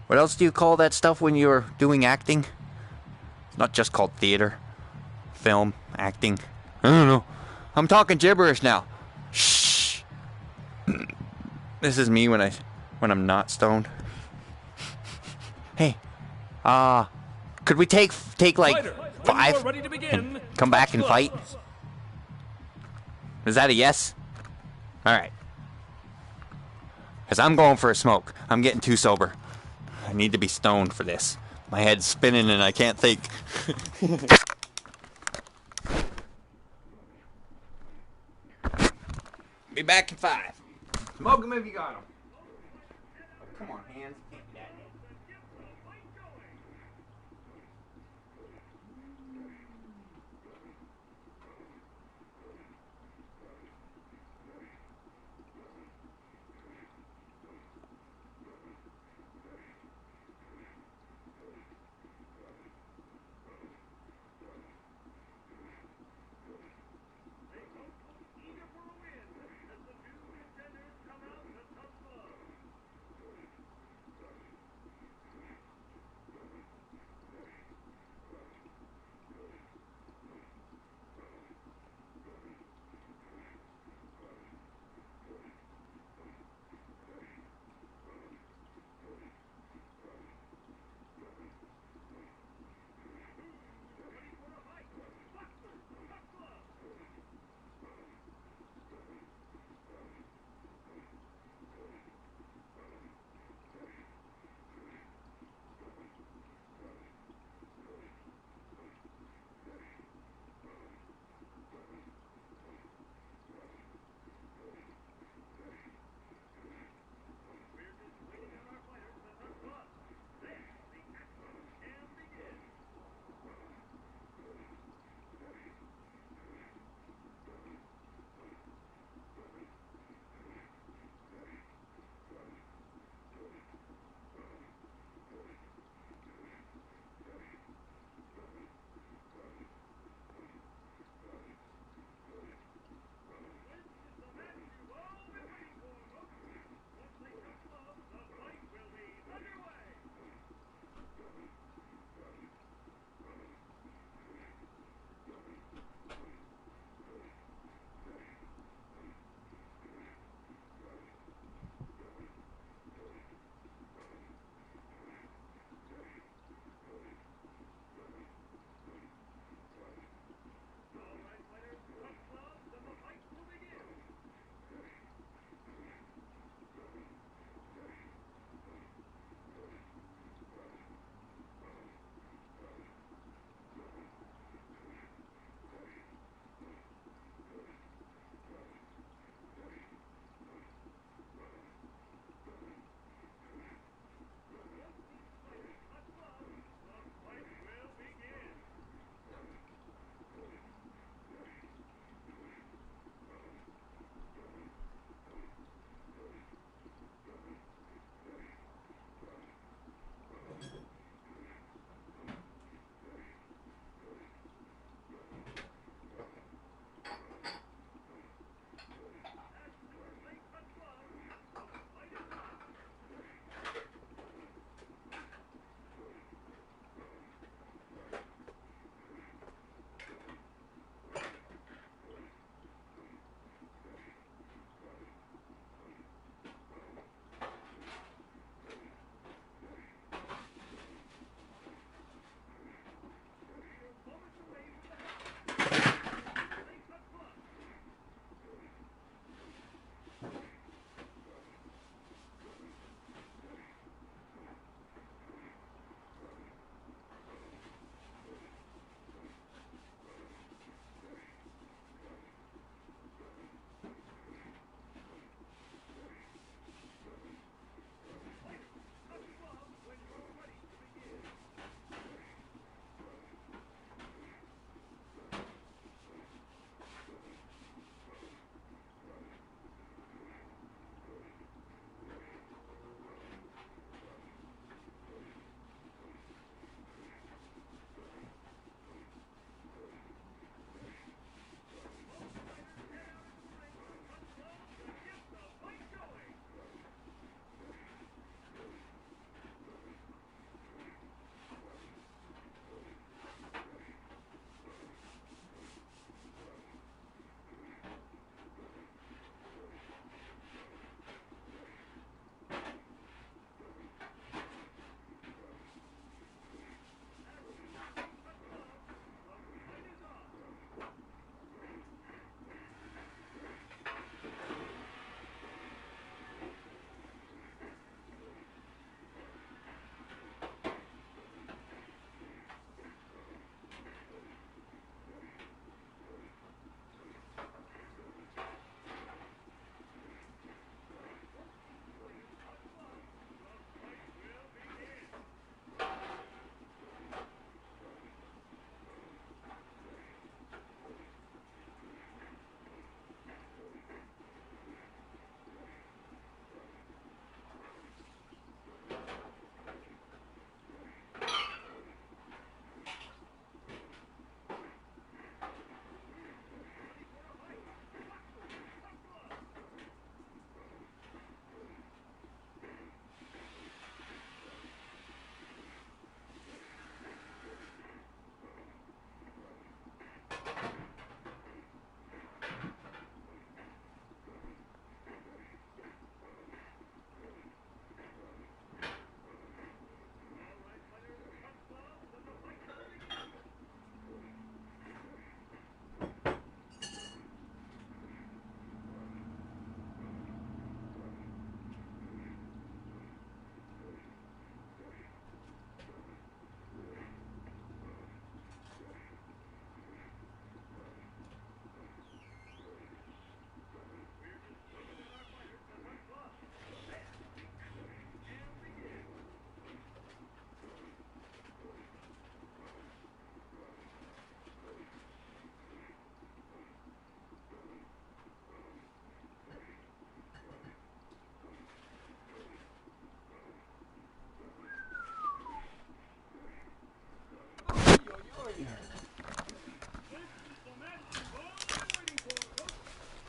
What else do you call that stuff when you're doing acting? It's not just called theater. Film, acting. I don't know. I'm talking gibberish now. Shh. This is me when I'm not stoned. Hey. Could we take like 5 and come back and fight? Is that a yes? Alright. Because I'm going for a smoke. I'm getting too sober. I need to be stoned for this. My head's spinning and I can't think. Be back in 5. Smoke them if you got them. Come on, hands.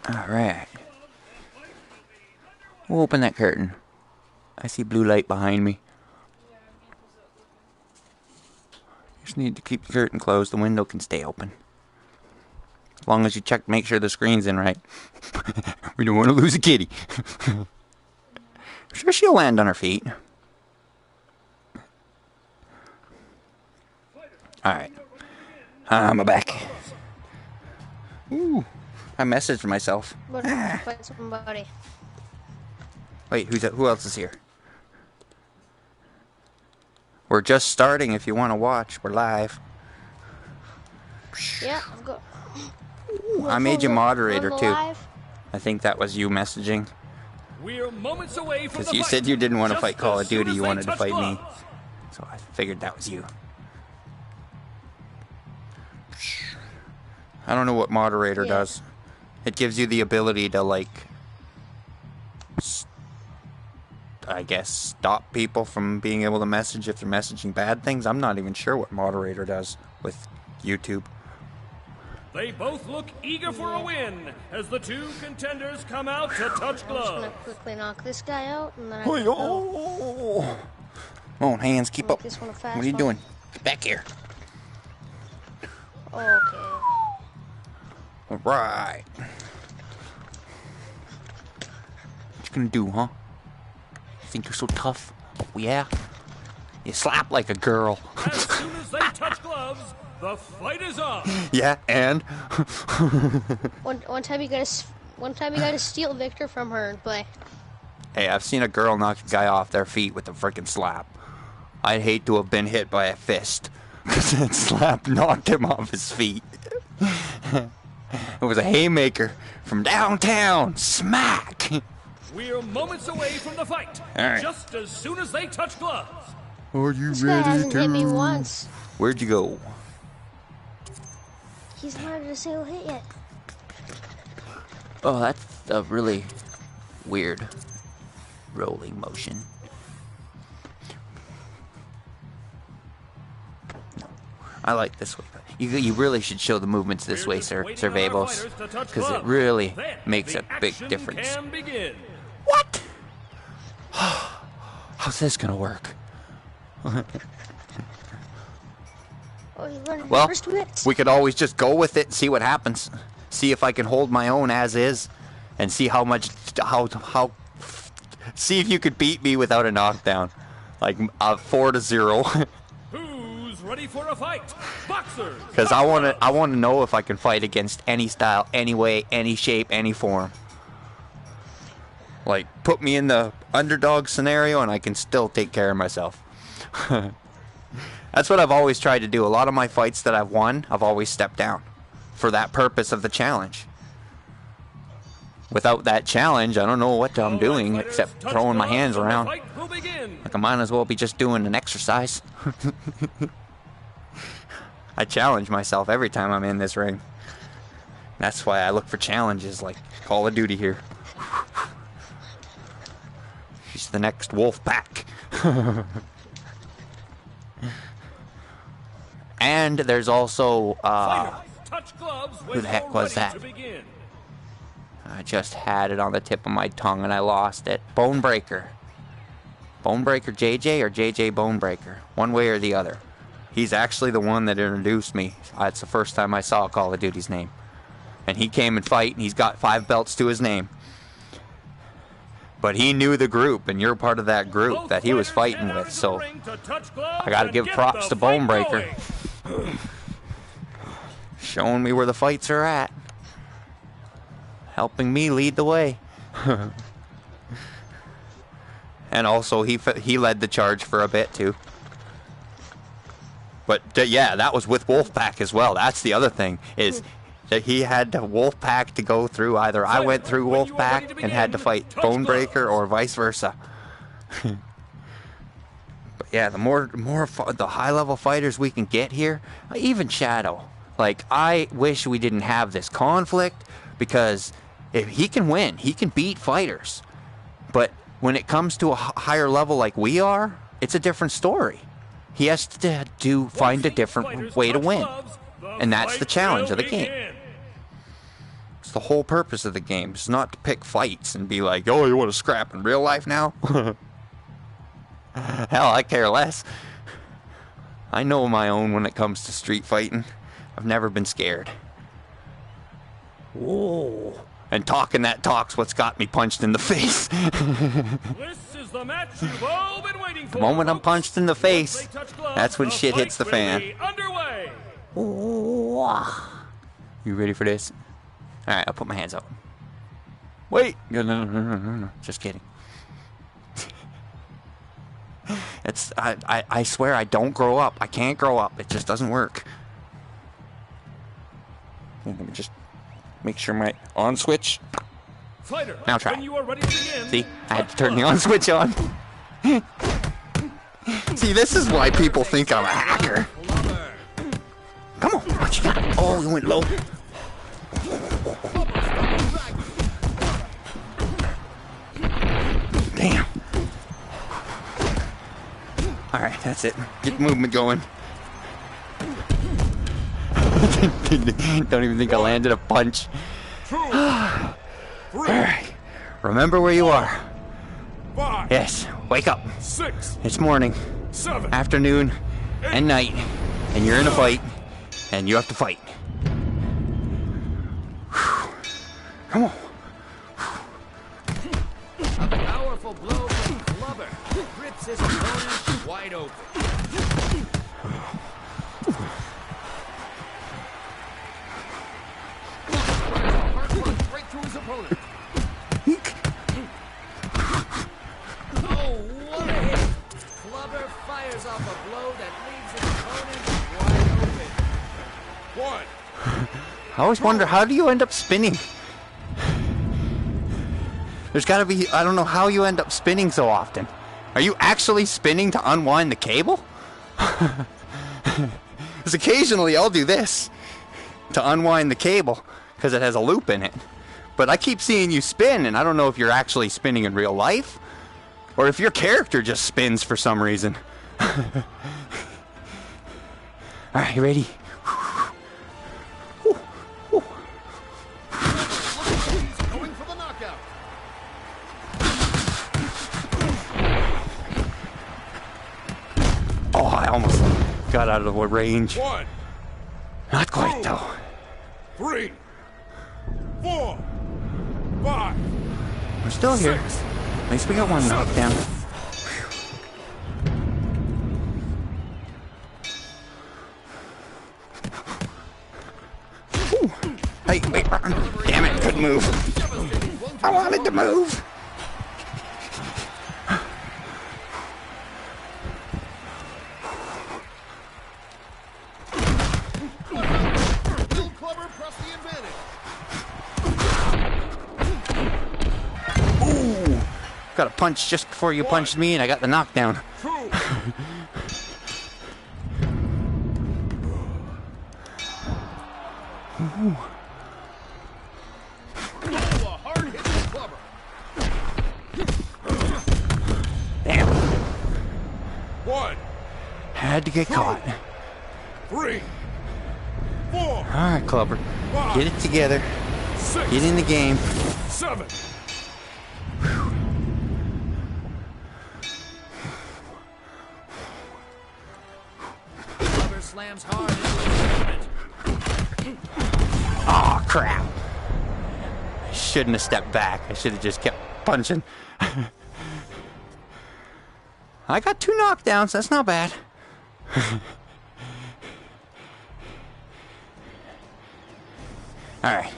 Alright. We'll open that curtain. I see blue light behind me. Just need to keep the curtain closed. The window can stay open. As long as you check, make sure the screen's in right. We don't want to lose a kitty. I'm sure she'll land on her feet. Alright. I'm back. Ooh. I messaged myself. Fight somebody. Wait, who else is here? We're just starting if you want to watch. We're live. Yeah, I've got... I made you moderator too. Live. I think that was you messaging. We're moments away from the Because you fight. said you didn't want to Just fight Call as of Duty, soon as you they wanted to touch fight me. gloves. So I figured that was you. I don't know what moderator does. It gives you the ability to, like, I guess, stop people from being able to message if they're messaging bad things. I'm not even sure what moderator does with YouTube. They both look eager for a win as the two contenders come out to touch I'm just gloves. gonna quickly knock this guy out, and then I Oh, can go come on, hands, keep make up. this one a fast What are you one. doing? Get back here. Okay. Alright. What you gonna do, huh? Think you're so tough? Oh, yeah? You slap like a girl. As soon as they touch gloves, the fight is on. Yeah, and? One time you gotta steal Victor from her and play. Hey, I've seen a girl knock a guy off their feet with a frickin' slap. I'd hate to have been hit by a fist. Because that slap knocked him off his feet. It was a haymaker from downtown. Smack! We're moments away from the fight. All right. Just as soon as they touch gloves. Are you This guy hasn't hit me once. Where'd you go? He's not had a single hit yet. Oh, that's a really weird rolling motion. I like this way. You really should show the movements this way, sir, Sir Vavos, because it really makes a big difference. What? How's this gonna work? Oh, he's running Well, first hits. we could always just go with it and see what happens. See if I can hold my own as is, and see how much, see if you could beat me without a knockdown, like 4-0. Who's ready for a fight? Boxers. Because I want to know if I can fight against any style, any way, any shape, any form. Like, put me in the underdog scenario and I can still take care of myself. That's what I've always tried to do. A lot of my fights that I've won, I've always stepped down for that purpose of the challenge. Without that challenge, I don't know what I'm doing except throwing my hands around. Like I might as well be just doing an exercise. I challenge myself every time I'm in this ring. That's why I look for challenges like Call of Duty here. She's the next wolf pack. And there's also, who the heck was that? I just had it on the tip of my tongue and I lost it. Bonebreaker. Bonebreaker JJ or JJ Bonebreaker? One way or the other. He's actually the one that introduced me. It's the first time I saw Call of Duty's name. And he came and fight and he's got 5 belts to his name. But he knew the group, and you're part of that group that he was fighting with, so I gotta give props to Bonebreaker. Showing me where the fights are at. Helping me lead the way. And also, he led the charge for a bit, too. But, yeah, that was with Wolfpack as well. That's the other thing, is that he had the Wolfpack to go through. Either I went through Wolfpack and had to fight Bonebreaker, or vice versa. But yeah, the high-level fighters we can get here, even Shadow. Like, I wish we didn't have this conflict, because if he can win, he can beat fighters. But when it comes to a higher level like we are, it's a different story. He has to find a different way to win. And that's the challenge of the game. It's the whole purpose of the game. It's not to pick fights and be like, oh, you want to scrap in real life now? Hell, I care less. I know my own when it comes to street fighting. I've never been scared. Whoa. And talking that talk's what's got me punched in the face. This is the match you've all been waiting for. The moment I'm punched in the face, that's when the shit hits the fight fan. will be underway. You ready for this? Alright, I'll put my hands up. Wait! No. Just kidding. I swear I don't grow up. I can't grow up. It just doesn't work. Let me just make sure my on switch. Fighter, Now try. when you are ready to begin, See? I had to turn the on switch on. See, this is why people think I'm a hacker. Come on, what you got? Oh, you went low. Damn. Alright, that's it. Get the movement going. Don't even think I landed a punch. Alright. Remember where you are. 5, Yes, wake up. 6, It's morning, 7, afternoon, and night. And you're in a fight. And you have to fight. Come on. A powerful blow from Clubber grips his opponent wide open. Hard punch right through his opponent. Oh, what a hit! Clubber fires off a blow that leaves his opponent wide open. 1. I always wonder, how do you end up spinning? There's gotta be, I don't know how you end up spinning so often. Are you actually spinning to unwind the cable? Because occasionally I'll do this to unwind the cable because it has a loop in it. But I keep seeing you spin, and I don't know if you're actually spinning in real life or if your character just spins for some reason. Alright, you ready? He's going for the knockout. Oh, I almost got out of the range. 1, Not quite, though. 3, 4, 5, We're still here. 6. At least we got one knockdown. Ooh. Hey, wait. Damn it, couldn't move. I wanted to move. Will Clubber press the advantage? Ooh. Got a punch just before you punched me, and I got the knockdown. 2. Oh, a hard hit from Clubber. Damn. 1, Had to get caught. 3, 4, Alright, Clubber. Get it together. 6, Get in the game. 7. Clubber slams hard into his opponent. Oh crap. I shouldn't have stepped back. I should have just kept punching. I got 2 knockdowns. That's not bad. Alright.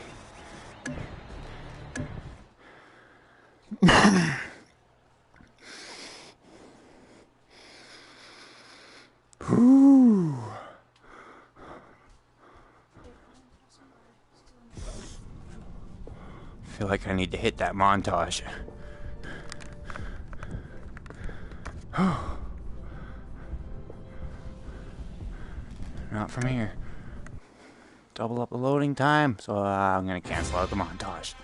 Whew. Feel like I need to hit that montage. Not from here. Double up the loading time, so I'm gonna cancel out the montage.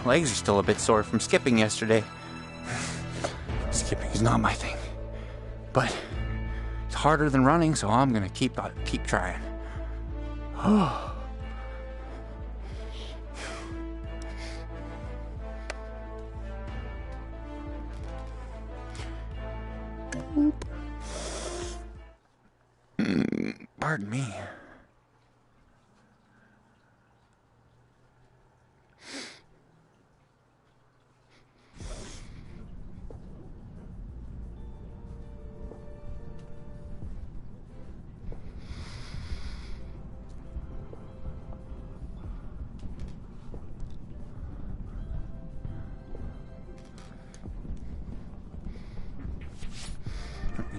Legs are still a bit sore from skipping yesterday. Skipping is not my thing. But It's harder than running, so I'm gonna keep trying. Pardon me.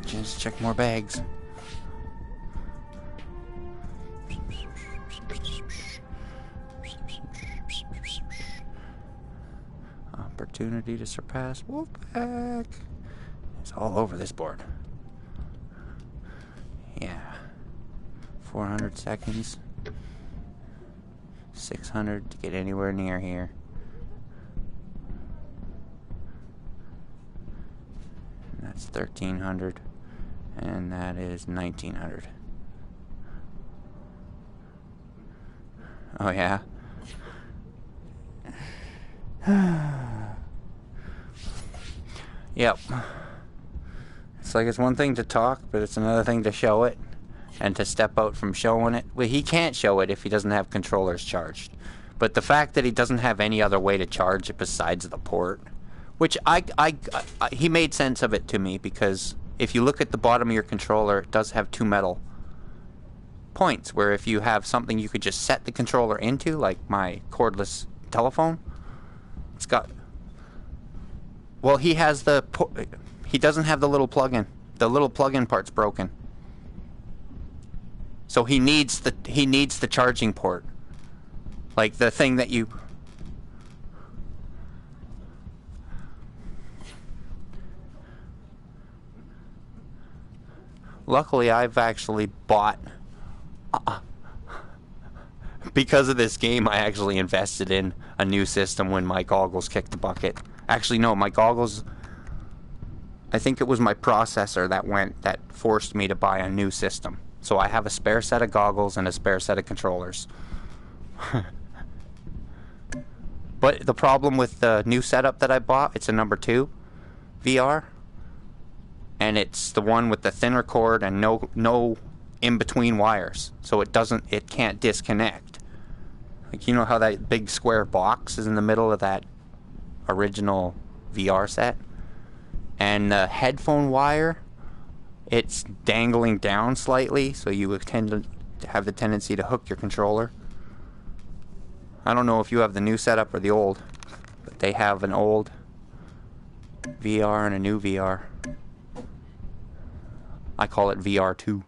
Just check more bags. Opportunity to surpass Wolfpack. It's all over this board. Yeah. 400 seconds. 600 to get anywhere near here. And that's 1300. And that is 1900. Oh, yeah. Yep. It's like it's one thing to talk, but it's another thing to show it. And to step out from showing it. Well, he can't show it if he doesn't have controllers charged. But the fact that he doesn't have any other way to charge it besides the port, which he made sense of it to me, because if you look at the bottom of your controller, it does have two metal points, where if you have something you could just set the controller into, like my cordless telephone, it's got... Well, he has the... He doesn't have the little plug-in. The little plug-in part's broken. So he needs the charging port. Like the thing that you... Luckily, I've actually bought... because of this game, I actually invested in a new system when my goggles kicked the bucket. Actually, no, my goggles... I think it was my processor that forced me to buy a new system. So I have a spare set of goggles and a spare set of controllers. But the problem with the new setup that I bought, it's a number 2 VR. And it's the one with the thinner cord and no in-between wires. So it can't disconnect. Like, you know how that big square box is in the middle of that original VR set? And the headphone wire, it's dangling down slightly, so you would tend to have the tendency to hook your controller. I don't know if you have the new setup or the old, but they have an old VR and a new VR. I call it VR2.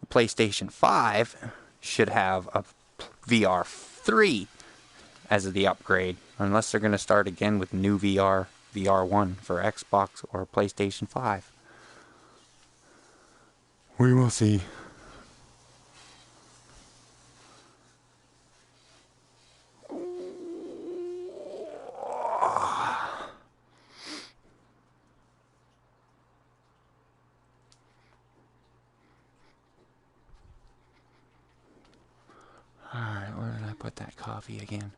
The PlayStation 5 should have a VR3 as the upgrade, unless they're going to start again with new VR1 for Xbox or PlayStation 5. We will see. Alright, where did I put that coffee again?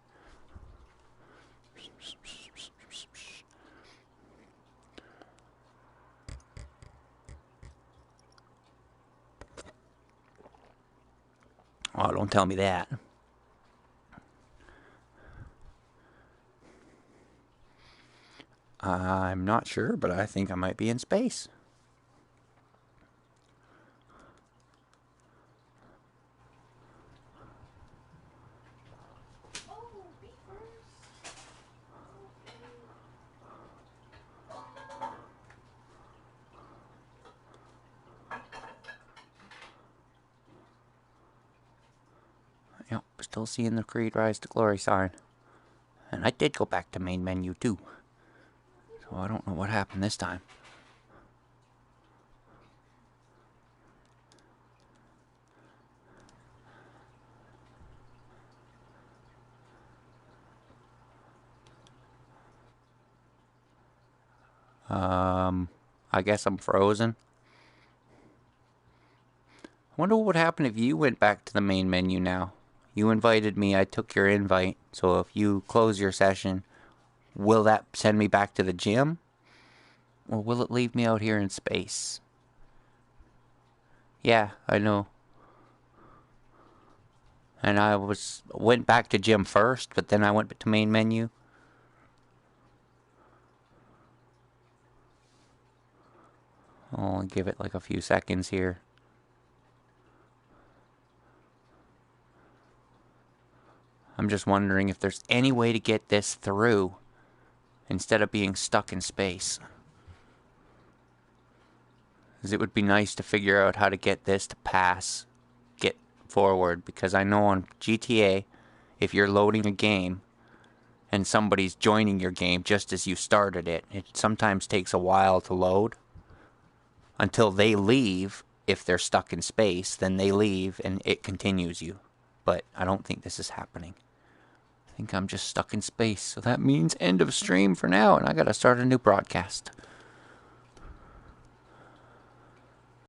Oh, don't tell me that. I'm not sure, but I think I might be in space. Yep, still seeing the Creed Rise to Glory sign. And I did go back to main menu too. So I don't know what happened this time. I guess I'm frozen. I wonder what would happen if you went back to the main menu now. You invited me, I took your invite. So if you close your session, will that send me back to the gym? Or will it leave me out here in space? Yeah, I know. And I went back to gym first, but then I went to main menu. I'll give it like a few seconds here. I'm just wondering if there's any way to get this through instead of being stuck in space. Because it would be nice to figure out how to get this to pass, get forward. Because I know on GTA, if you're loading a game and somebody's joining your game just as you started it, it sometimes takes a while to load. Until they leave, if they're stuck in space, then they leave and it continues you. But I don't think this is happening. I think I'm just stuck in space. So that means end of stream for now, and I gotta start a new broadcast.